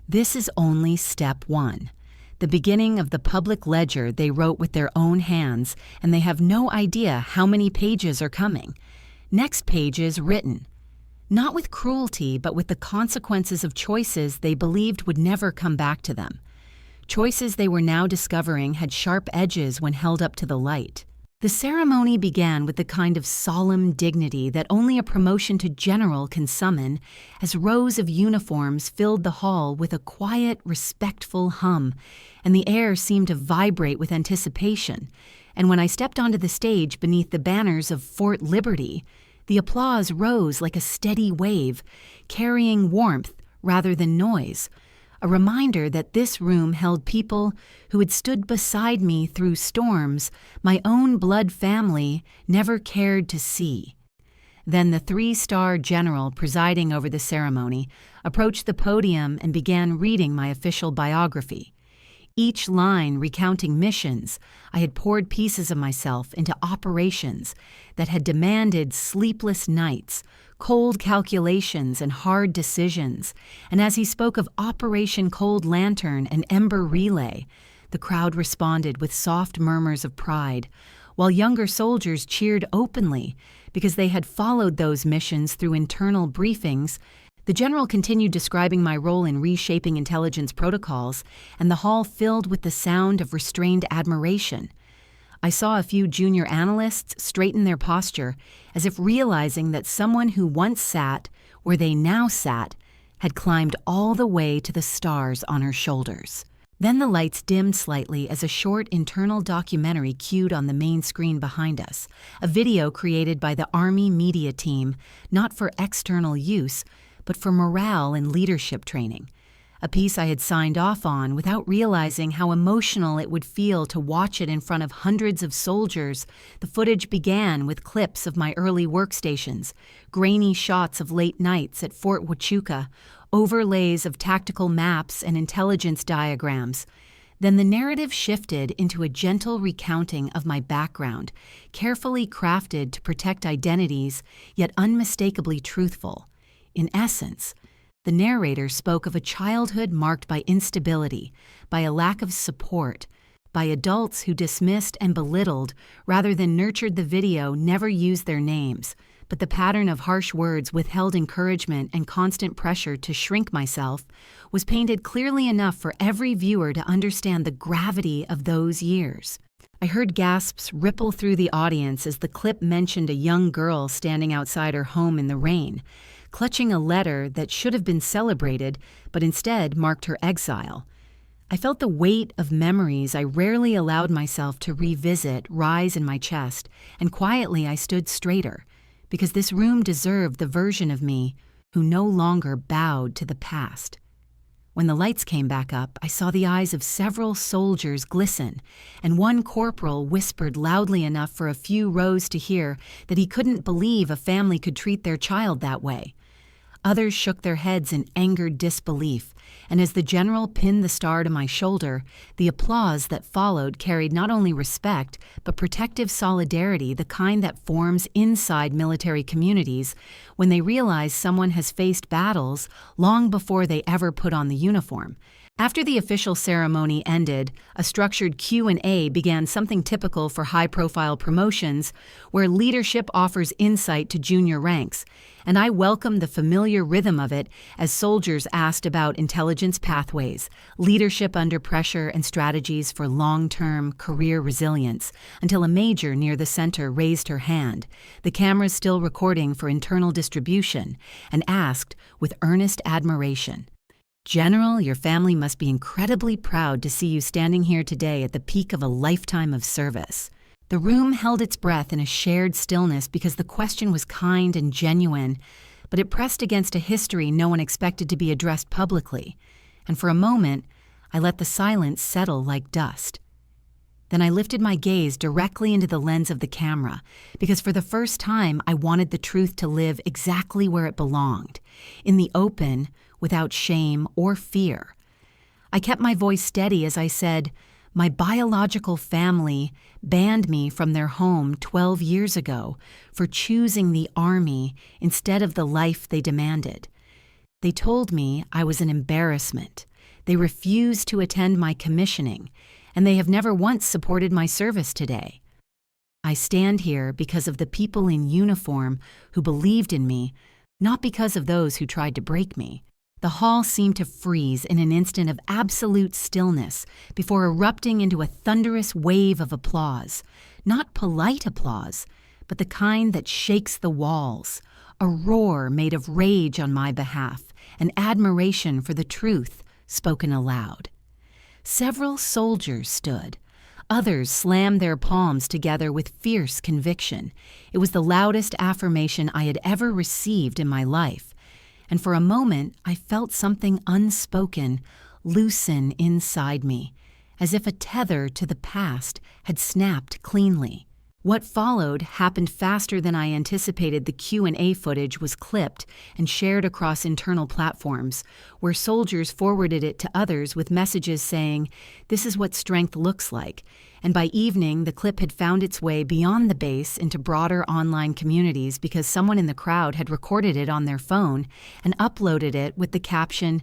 Speaker 1: "This is only step one. The beginning of the public ledger they wrote with their own hands, and they have no idea how many pages are coming. Next page is written, not with cruelty, but with the consequences of choices they believed would never come back to them. Choices they were now discovering had sharp edges when held up to the light." The ceremony began with the kind of solemn dignity that only a promotion to general can summon, as rows of uniforms filled the hall with a quiet, respectful hum, and the air seemed to vibrate with anticipation. And when I stepped onto the stage beneath the banners of Fort Liberty, the applause rose like a steady wave, carrying warmth rather than noise, a reminder that this room held people who had stood beside me through storms my own blood family never cared to see. Then the three-star general presiding over the ceremony approached the podium and began reading my official biography. Each line recounting missions I had poured pieces of myself into operations that had demanded sleepless nights, cold calculations, and hard decisions. And as he spoke of Operation Cold Lantern and Ember Relay, the crowd responded with soft murmurs of pride, while younger soldiers cheered openly because they had followed those missions through internal briefings. The general continued describing my role in reshaping intelligence protocols, and the hall filled with the sound of restrained admiration. I saw a few junior analysts straighten their posture, as if realizing that someone who once sat where they now sat had climbed all the way to the stars on her shoulders. Then the lights dimmed slightly as a short internal documentary cued on the main screen behind us, a video created by the Army media team, not for external use, but for morale and leadership training. A piece I had signed off on without realizing how emotional it would feel to watch it in front of hundreds of soldiers. The footage began with clips of my early workstations, grainy shots of late nights at Fort Huachuca, overlays of tactical maps and intelligence diagrams. Then the narrative shifted into a gentle recounting of my background, carefully crafted to protect identities, yet unmistakably truthful. In essence, the narrator spoke of a childhood marked by instability, by a lack of support, by adults who dismissed and belittled rather than nurtured. The video never used their names, but the pattern of harsh words, withheld encouragement, and constant pressure to shrink myself was painted clearly enough for every viewer to understand the gravity of those years. I heard gasps ripple through the audience as the clip mentioned a young girl standing outside her home in the rain, clutching a letter that should have been celebrated but instead marked her exile. I felt the weight of memories I rarely allowed myself to revisit rise in my chest, and quietly I stood straighter, because this room deserved the version of me who no longer bowed to the past. When the lights came back up, I saw the eyes of several soldiers glisten, and one corporal whispered loudly enough for a few rows to hear that he couldn't believe a family could treat their child that way. Others shook their heads in angered disbelief, and as the general pinned the star to my shoulder, the applause that followed carried not only respect, but protective solidarity, the kind that forms inside military communities when they realize someone has faced battles long before they ever put on the uniform. After the official ceremony ended, a structured Q&A began, something typical for high-profile promotions, where leadership offers insight to junior ranks, and I welcomed the familiar rhythm of it as soldiers asked about intelligence pathways, leadership under pressure, and strategies for long-term career resilience, until a major near the center raised her hand, the cameras still recording for internal distribution, and asked with earnest admiration, "General, your family must be incredibly proud to see you standing here today at the peak of a lifetime of service." The room held its breath in a shared stillness because the question was kind and genuine, but it pressed against a history no one expected to be addressed publicly, and for a moment, I let the silence settle like dust. Then I lifted my gaze directly into the lens of the camera, because for the first time I wanted the truth to live exactly where it belonged, in the open, without shame or fear. I kept my voice steady as I said, "My biological family banned me from their home 12 years ago for choosing the Army instead of the life they demanded. They told me I was an embarrassment. They refused to attend my commissioning, and they have never once supported my service today. I stand here because of the people in uniform who believed in me, not because of those who tried to break me." The hall seemed to freeze in an instant of absolute stillness before erupting into a thunderous wave of applause. Not polite applause, but the kind that shakes the walls, a roar made of rage on my behalf, an admiration for the truth spoken aloud. Several soldiers stood. Others slammed their palms together with fierce conviction. It was the loudest affirmation I had ever received in my life. And for a moment, I felt something unspoken loosen inside me, as if a tether to the past had snapped cleanly. What followed happened faster than I anticipated. The Q&A footage was clipped and shared across internal platforms, where soldiers forwarded it to others with messages saying, "This is what strength looks like." And by evening, the clip had found its way beyond the base into broader online communities because someone in the crowd had recorded it on their phone and uploaded it with the caption,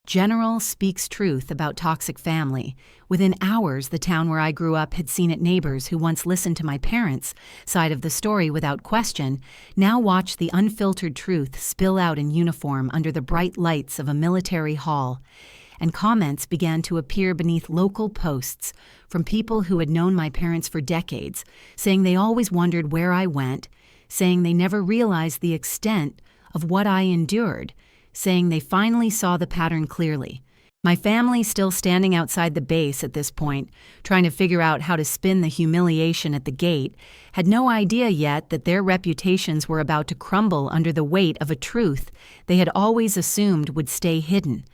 Speaker 1: "General speaks truth about toxic family." Within hours, the town where I grew up had seen it. Neighbors who once listened to my parents' side of the story without question now watched the unfiltered truth spill out in uniform under the bright lights of a military hall. And comments began to appear beneath local posts from people who had known my parents for decades, saying they always wondered where I went, saying they never realized the extent of what I endured, saying they finally saw the pattern clearly. My family, still standing outside the base at this point, trying to figure out how to spin the humiliation at the gate, had no idea yet that their reputations were about to crumble under the weight of a truth they had always assumed would stay hidden.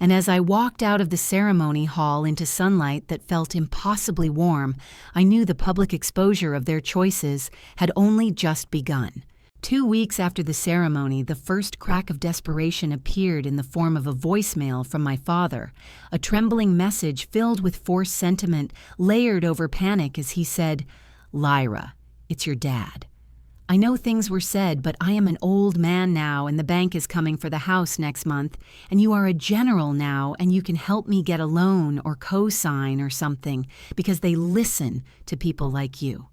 Speaker 1: And as I walked out of the ceremony hall into sunlight that felt impossibly warm, I knew the public exposure of their choices had only just begun. 2 weeks after the ceremony, the first crack of desperation appeared in the form of a voicemail from my father, a trembling message filled with forced sentiment layered over panic as he said, "Lyra, it's your dad. I know things were said, but I am an old man now and the bank is coming for the house next month, and you are a general now and you can help me get a loan or co-sign or something because they listen to people like you."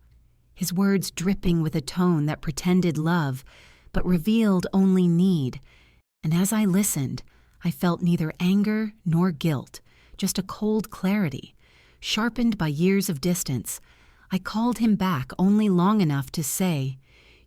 Speaker 1: His words dripping with a tone that pretended love, but revealed only need. And as I listened, I felt neither anger nor guilt, just a cold clarity. sharpened by years of distance. I called him back only long enough to say,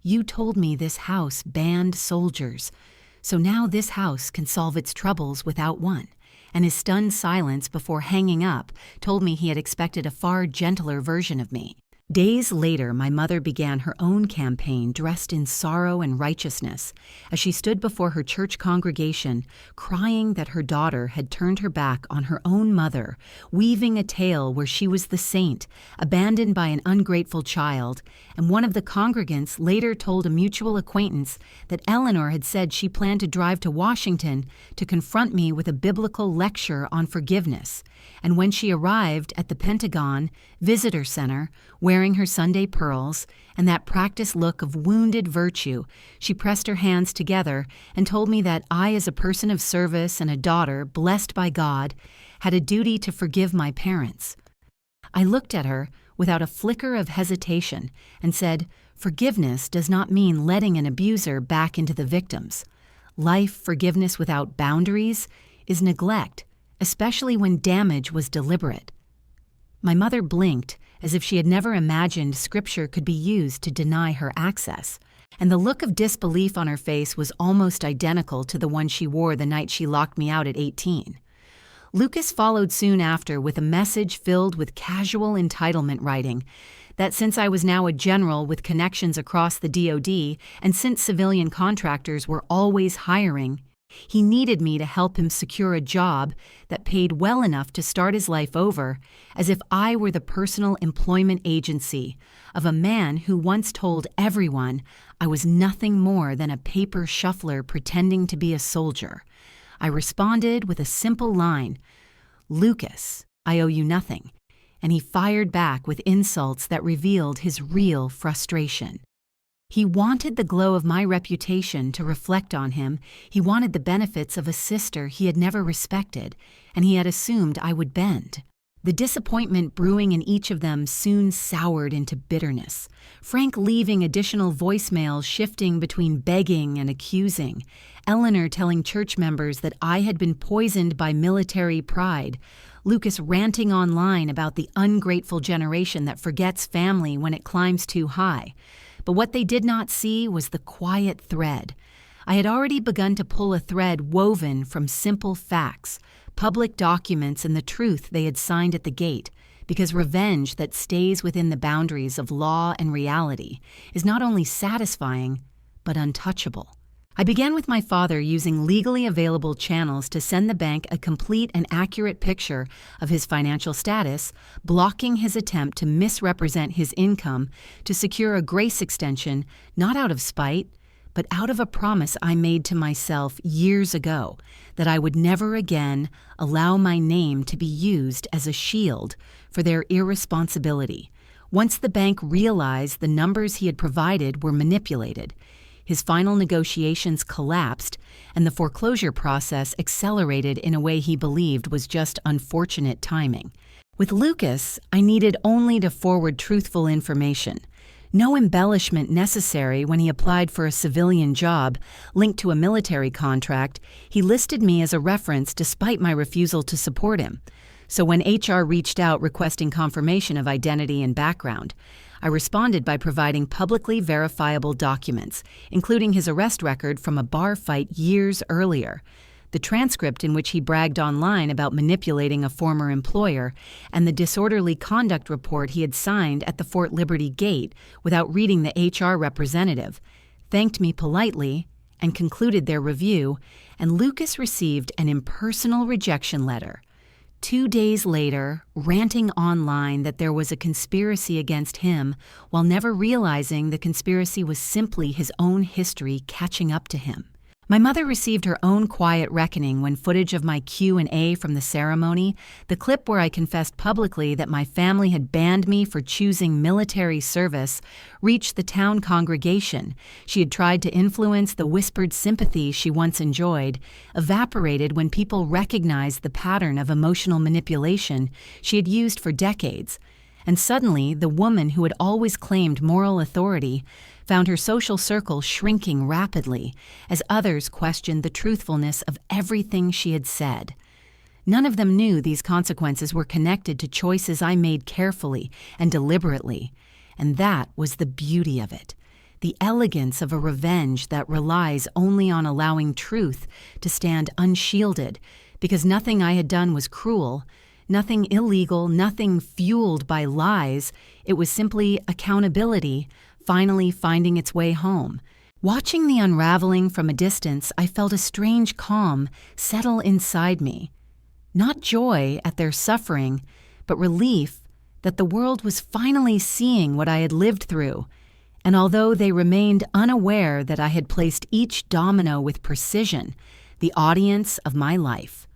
Speaker 1: "You told me this house banned soldiers, so now this house can solve its troubles without one." And his stunned silence before hanging up told me he had expected a far gentler version of me. Days later, my mother began her own campaign dressed in sorrow and righteousness as she stood before her church congregation, crying that her daughter had turned her back on her own mother, weaving a tale where she was the saint, abandoned by an ungrateful child, and one of the congregants later told a mutual acquaintance that Eleanor had said she planned to drive to Washington to confront me with a biblical lecture on forgiveness. And when she arrived at the Pentagon Visitor Center, wearing her Sunday pearls and that practiced look of wounded virtue, she pressed her hands together and told me that I, as a person of service and a daughter blessed by God, had a duty to forgive my parents. I looked at her without a flicker of hesitation and said, "Forgiveness does not mean letting an abuser back into the victims. Life forgiveness without boundaries is neglect, especially when damage was deliberate." My mother blinked as if she had never imagined Scripture could be used to deny her access, and the look of disbelief on her face was almost identical to the one she wore the night she locked me out at 18. Lucas followed soon after with a message filled with casual entitlement writing that since I was now a general with connections across the DoD, and since civilian contractors were always hiring, he needed me to help him secure a job that paid well enough to start his life over, as if I were the personal employment agency of a man who once told everyone I was nothing more than a paper shuffler pretending to be a soldier. I responded with a simple line, "Lucas, I owe you nothing," and he fired back with insults that revealed his real frustration. He wanted the glow of my reputation to reflect on him, he wanted the benefits of a sister he had never respected, and he had assumed I would bend. The disappointment brewing in each of them soon soured into bitterness, Frank leaving additional voicemails shifting between begging and accusing, Eleanor telling church members that I had been poisoned by military pride, Lucas ranting online about the ungrateful generation that forgets family when it climbs too high. But what they did not see was the quiet thread. I had already begun to pull a thread woven from simple facts, public documents, and the truth they had signed at the gate, because revenge that stays within the boundaries of law and reality is not only satisfying, but untouchable. I began with my father using legally available channels to send the bank a complete and accurate picture of his financial status, blocking his attempt to misrepresent his income to secure a grace extension, not out of spite, but out of a promise I made to myself years ago that I would never again allow my name to be used as a shield for their irresponsibility. Once the bank realized the numbers he had provided were manipulated, his final negotiations collapsed, and the foreclosure process accelerated in a way he believed was just unfortunate timing. With Lucas, I needed only to forward truthful information. No embellishment necessary. When he applied for a civilian job linked to a military contract, he listed me as a reference despite my refusal to support him. So when HR reached out requesting confirmation of identity and background, I responded by providing publicly verifiable documents, including his arrest record from a bar fight years earlier, the transcript in which he bragged online about manipulating a former employer, and the disorderly conduct report he had signed at the Fort Liberty gate without reading the HR representative, thanked me politely, and concluded their review, and Lucas received an impersonal rejection letter. 2 days later, ranting online that there was a conspiracy against him while never realizing the conspiracy was simply his own history catching up to him. My mother received her own quiet reckoning when footage of my Q&A from the ceremony, the clip where I confessed publicly that my family had banned me for choosing military service, reached the town congregation. She had tried to influence the whispered sympathy she once enjoyed, evaporated when people recognized the pattern of emotional manipulation she had used for decades. And suddenly, the woman who had always claimed moral authority found her social circle shrinking rapidly as others questioned the truthfulness of everything she had said. None of them knew these consequences were connected to choices I made carefully and deliberately, and that was the beauty of it. The elegance of a revenge that relies only on allowing truth to stand unshielded, because nothing I had done was cruel, nothing illegal, nothing fueled by lies. It was simply accountability finally finding its way home. Watching the unraveling from a distance, I felt a strange calm settle inside me. Not joy at their suffering, but relief that the world was finally seeing what I had lived through. And although they remained unaware that I had placed each domino with precision, the audience of my life,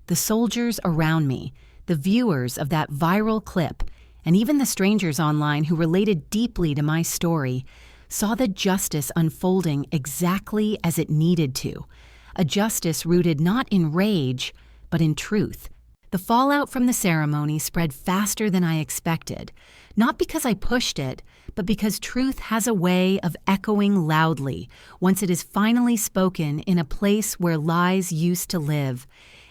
Speaker 1: the soldiers around me, the viewers of that viral clip, and even the strangers online who related deeply to my story, saw the justice unfolding exactly as it needed to, a justice rooted not in rage, but in truth. The fallout from the ceremony spread faster than I expected, not because I pushed it, but because truth has a way of echoing loudly once it is finally spoken in a place where lies used to live.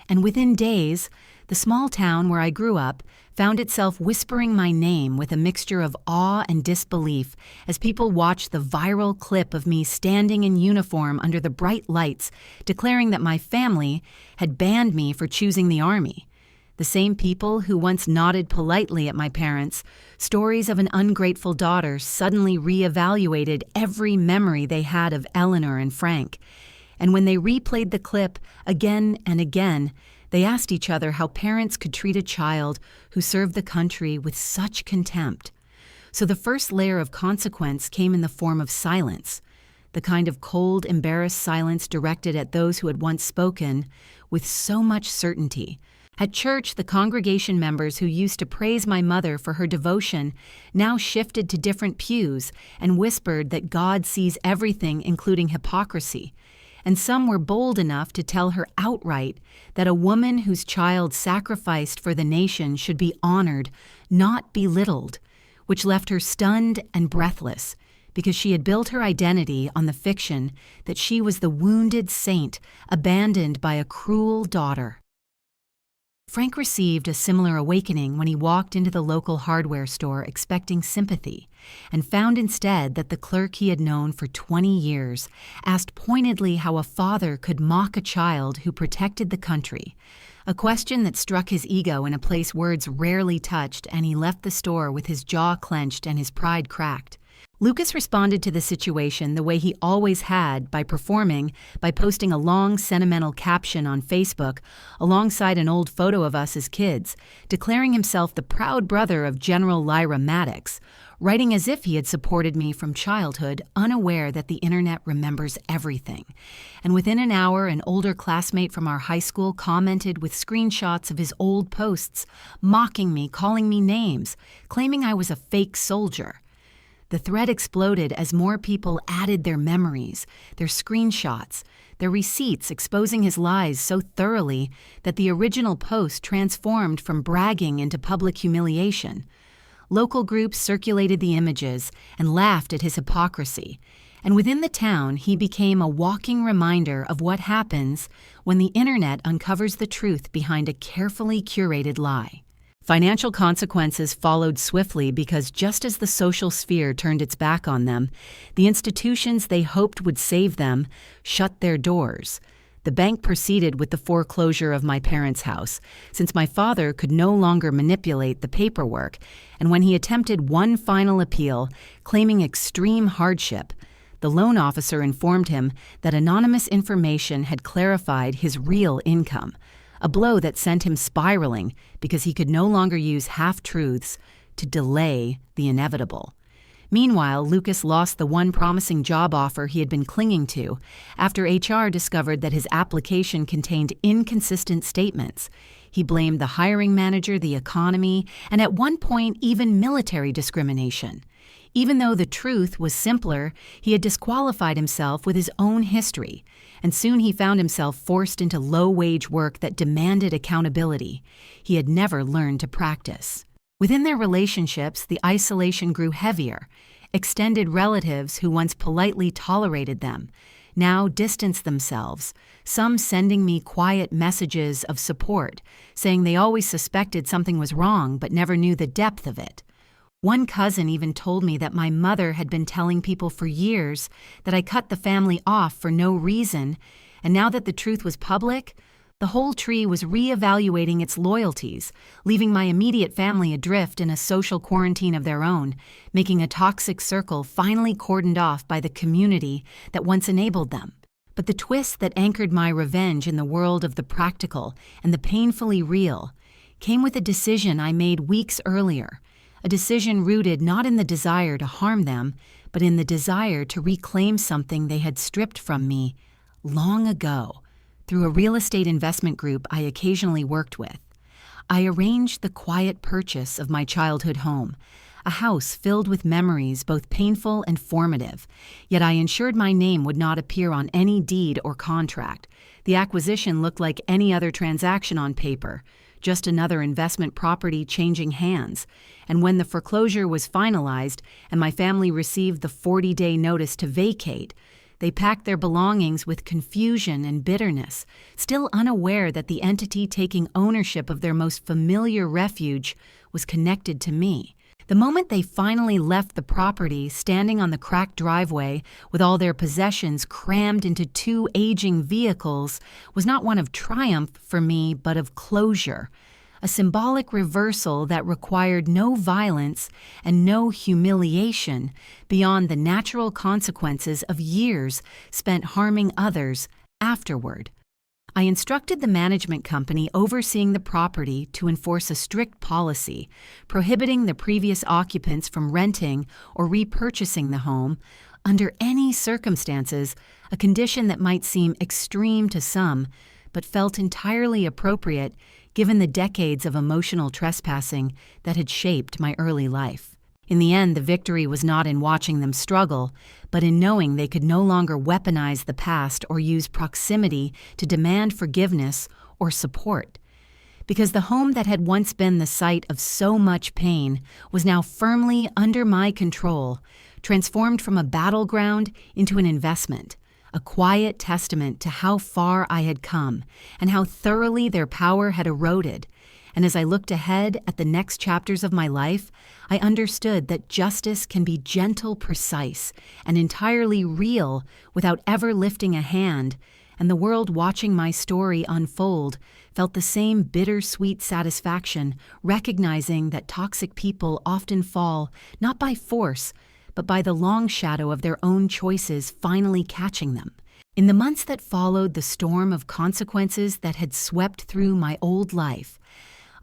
Speaker 1: And within days, the small town where I grew up found itself whispering my name with a mixture of awe and disbelief as people watched the viral clip of me standing in uniform under the bright lights, declaring that my family had banned me for choosing the Army. The same people who once nodded politely at my parents' stories of an ungrateful daughter suddenly reevaluated every memory they had of Eleanor and Frank. And when they replayed the clip again and again, they asked each other how parents could treat a child who served the country with such contempt. So the first layer of consequence came in the form of silence, the kind of cold, embarrassed silence directed at those who had once spoken with so much certainty. At church, the congregation members who used to praise my mother for her devotion now shifted to different pews and whispered that God sees everything, including hypocrisy. And some were bold enough to tell her outright that a woman whose child sacrificed for the nation should be honored, not belittled, which left her stunned and breathless, because she had built her identity on the fiction that she was the wounded saint abandoned by a cruel daughter. Frank received a similar awakening when he walked into the local hardware store expecting sympathy, and found instead that the clerk he had known for 20 years asked pointedly how a father could mock a child who protected the country, a question that struck his ego in a place words rarely touched, and he left the store with his jaw clenched and his pride cracked. Lucas responded to the situation the way he always had, by posting a long, sentimental caption on Facebook alongside an old photo of us as kids, declaring himself the proud brother of General Lyra Maddox, writing as if he had supported me from childhood, unaware that the internet remembers everything. And within an hour, an older classmate from our high school commented with screenshots of his old posts, mocking me, calling me names, claiming I was a fake soldier. The thread exploded as more people added their memories, their screenshots, their receipts, exposing his lies so thoroughly that the original post transformed from bragging into public humiliation. Local groups circulated the images and laughed at his hypocrisy, and within the town he became a walking reminder of what happens when the internet uncovers the truth behind a carefully curated lie. Financial consequences followed swiftly because just as the social sphere turned its back on them, the institutions they hoped would save them shut their doors. The bank proceeded with the foreclosure of my parents' house, since my father could no longer manipulate the paperwork, and when he attempted one final appeal, claiming extreme hardship, the loan officer informed him that anonymous information had clarified his real income, a blow that sent him spiraling because he could no longer use half-truths to delay the inevitable. Meanwhile, Lucas lost the one promising job offer he had been clinging to after HR discovered that his application contained inconsistent statements. He blamed the hiring manager, the economy, and at one point even military discrimination. Even though the truth was simpler, he had disqualified himself with his own history, and soon he found himself forced into low-wage work that demanded accountability he had never learned to practice. Within their relationships, the isolation grew heavier. Extended relatives who once politely tolerated them now distance themselves, some sending me quiet messages of support, saying they always suspected something was wrong but never knew the depth of it. One cousin even told me that my mother had been telling people for years that I cut the family off for no reason, and now that the truth was public, the whole tree was reevaluating its loyalties, leaving my immediate family adrift in a social quarantine of their own, making a toxic circle finally cordoned off by the community that once enabled them. But the twist that anchored my revenge in the world of the practical and the painfully real came with a decision I made weeks earlier, a decision rooted not in the desire to harm them, but in the desire to reclaim something they had stripped from me long ago. Through a real estate investment group I occasionally worked with, I arranged the quiet purchase of my childhood home, a house filled with memories both painful and formative, yet I ensured my name would not appear on any deed or contract. The acquisition looked like any other transaction on paper, just another investment property changing hands, and when the foreclosure was finalized and my family received the 40-day notice to vacate, they packed their belongings with confusion and bitterness, still unaware that the entity taking ownership of their most familiar refuge was connected to me. The moment they finally left the property, standing on the cracked driveway with all their possessions crammed into 2 aging vehicles, was not one of triumph for me, but of closure. A symbolic reversal that required no violence and no humiliation beyond the natural consequences of years spent harming others afterward. I instructed the management company overseeing the property to enforce a strict policy prohibiting the previous occupants from renting or repurchasing the home under any circumstances, a condition that might seem extreme to some, but felt entirely appropriate given the decades of emotional trespassing that had shaped my early life. In the end, the victory was not in watching them struggle, but in knowing they could no longer weaponize the past or use proximity to demand forgiveness or support. Because the home that had once been the site of so much pain was now firmly under my control, transformed from a battleground into an investment, a quiet testament to how far I had come and how thoroughly their power had eroded. And as I looked ahead at the next chapters of my life, I understood that justice can be gentle, precise, and entirely real without ever lifting a hand, and the world watching my story unfold felt the same bittersweet satisfaction, recognizing that toxic people often fall not by force, but by the long shadow of their own choices finally catching them. In the months that followed the storm of consequences that had swept through my old life,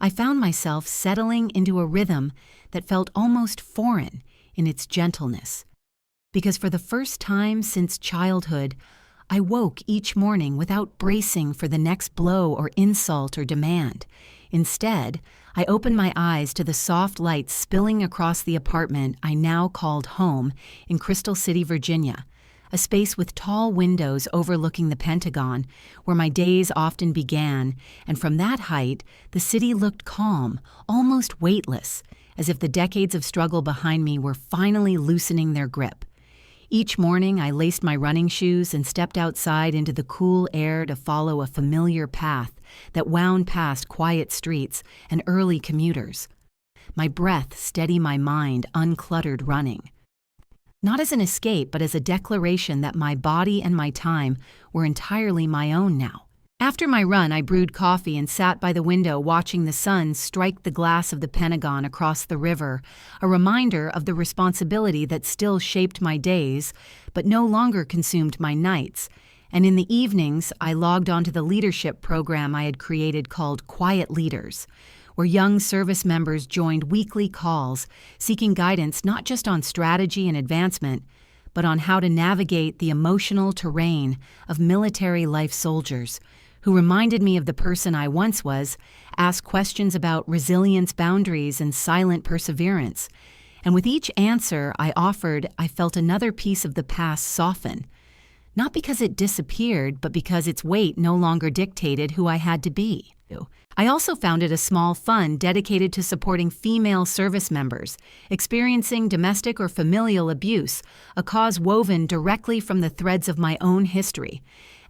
Speaker 1: I found myself settling into a rhythm that felt almost foreign in its gentleness. Because for the first time since childhood, I woke each morning without bracing for the next blow or insult or demand. Instead, I opened my eyes to the soft light spilling across the apartment I now called home in Crystal City, Virginia, a space with tall windows overlooking the Pentagon, where my days often began, and from that height, the city looked calm, almost weightless, as if the decades of struggle behind me were finally loosening their grip. Each morning, I laced my running shoes and stepped outside into the cool air to follow a familiar path that wound past quiet streets and early commuters. My breath steady my mind, uncluttered running. Not as an escape, but as a declaration that my body and my time were entirely my own now. After my run, I brewed coffee and sat by the window watching the sun strike the glass of the Pentagon across the river, a reminder of the responsibility that still shaped my days, but no longer consumed my nights. And in the evenings, I logged onto the leadership program I had created called Quiet Leaders, where young service members joined weekly calls, seeking guidance not just on strategy and advancement, but on how to navigate the emotional terrain of military life soldiers, who reminded me of the person I once was, asked questions about resilience, boundaries, and silent perseverance. And with each answer I offered, I felt another piece of the past soften, not because it disappeared, but because its weight no longer dictated who I had to be. I also founded a small fund dedicated to supporting female service members experiencing domestic or familial abuse, a cause woven directly from the threads of my own history.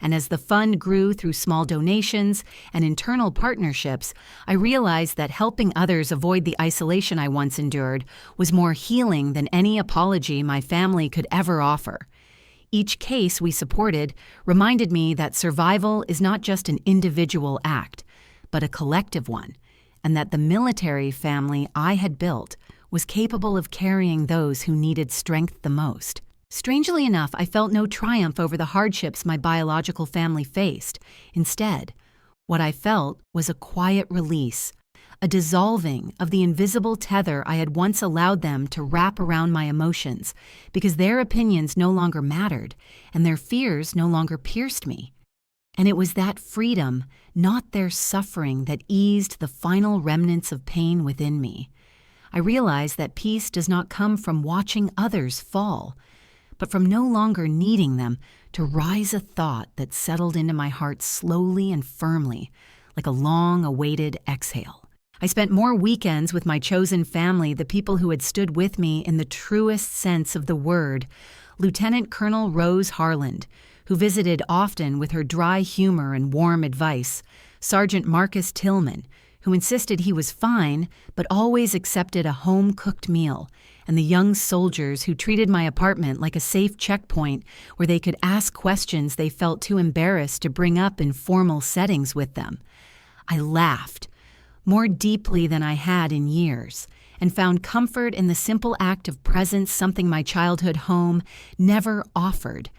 Speaker 1: And as the fund grew through small donations and internal partnerships, I realized that helping others avoid the isolation I once endured was more healing than any apology my family could ever offer. Each case we supported reminded me that survival is not just an individual act, but a collective one, and that the military family I had built was capable of carrying those who needed strength the most. Strangely enough, I felt no triumph over the hardships my biological family faced. Instead, what I felt was a quiet release, a dissolving of the invisible tether I had once allowed them to wrap around my emotions, because their opinions no longer mattered and their fears no longer pierced me. And it was that freedom, not their suffering, that eased the final remnants of pain within me. I realized that peace does not come from watching others fall, but from no longer needing them to rise, a thought that settled into my heart slowly and firmly, like a long-awaited exhale. I spent more weekends with my chosen family, the people who had stood with me in the truest sense of the word. Lieutenant Colonel Rose Harland, who visited often with her dry humor and warm advice, Sergeant Marcus Tillman, who insisted he was fine but always accepted a home-cooked meal, and the young soldiers who treated my apartment like a safe checkpoint where they could ask questions they felt too embarrassed to bring up in formal settings with them. I laughed, more deeply than I had in years, and found comfort in the simple act of presence, something my childhood home never offered.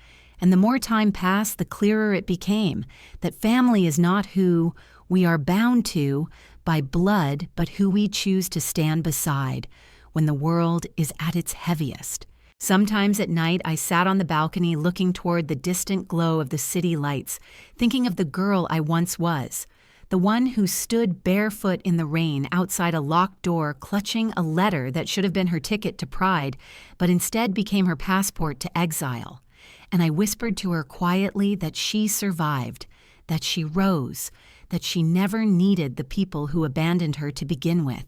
Speaker 1: And the more time passed, the clearer it became that family is not who we are bound to by blood, but who we choose to stand beside when the world is at its heaviest. Sometimes at night, I sat on the balcony looking toward the distant glow of the city lights, thinking of the girl I once was, the one who stood barefoot in the rain outside a locked door, clutching a letter that should have been her ticket to pride, but instead became her passport to exile. And I whispered to her quietly that she survived, that she rose, that she never needed the people who abandoned her to begin with.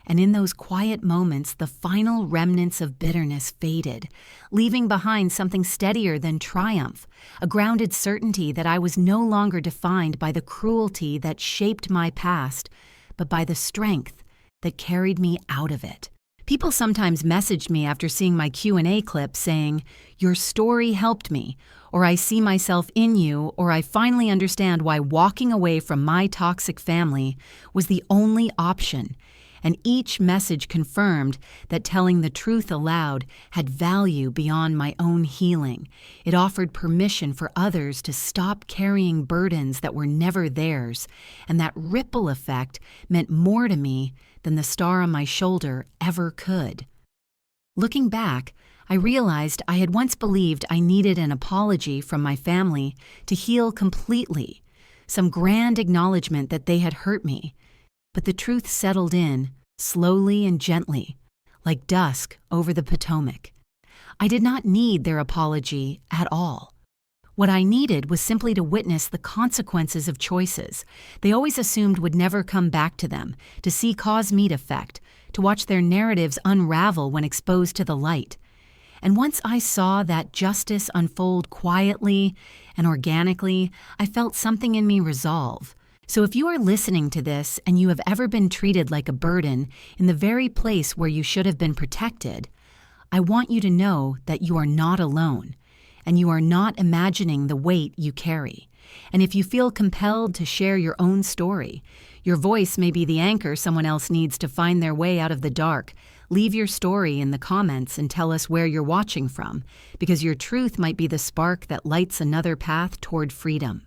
Speaker 1: And in those quiet moments, the final remnants of bitterness faded, leaving behind something steadier than triumph, a grounded certainty that I was no longer defined by the cruelty that shaped my past, but by the strength that carried me out of it. People sometimes messaged me after seeing my Q&A clip saying, "Your story helped me," or "I see myself in you," or "I finally understand why walking away from my toxic family was the only option." And each message confirmed that telling the truth aloud had value beyond my own healing. It offered permission for others to stop carrying burdens that were never theirs, and that ripple effect meant more to me than the star on my shoulder ever could. Looking back, I realized I had once believed I needed an apology from my family to heal completely, some grand acknowledgement that they had hurt me. But the truth settled in, slowly and gently, like dusk over the Potomac. I did not need their apology at all. What I needed was simply to witness the consequences of choices they always assumed would never come back to them, to see cause-meet effect, to watch their narratives unravel when exposed to the light. And once I saw that justice unfold quietly and organically, I felt something in me resolve. So if you are listening to this and you have ever been treated like a burden in the very place where you should have been protected, I want you to know that you are not alone, and you are not imagining the weight you carry. And if you feel compelled to share your own story, your voice may be the anchor someone else needs to find their way out of the dark. Leave your story in the comments and tell us where you're watching from, because your truth might be the spark that lights another path toward freedom.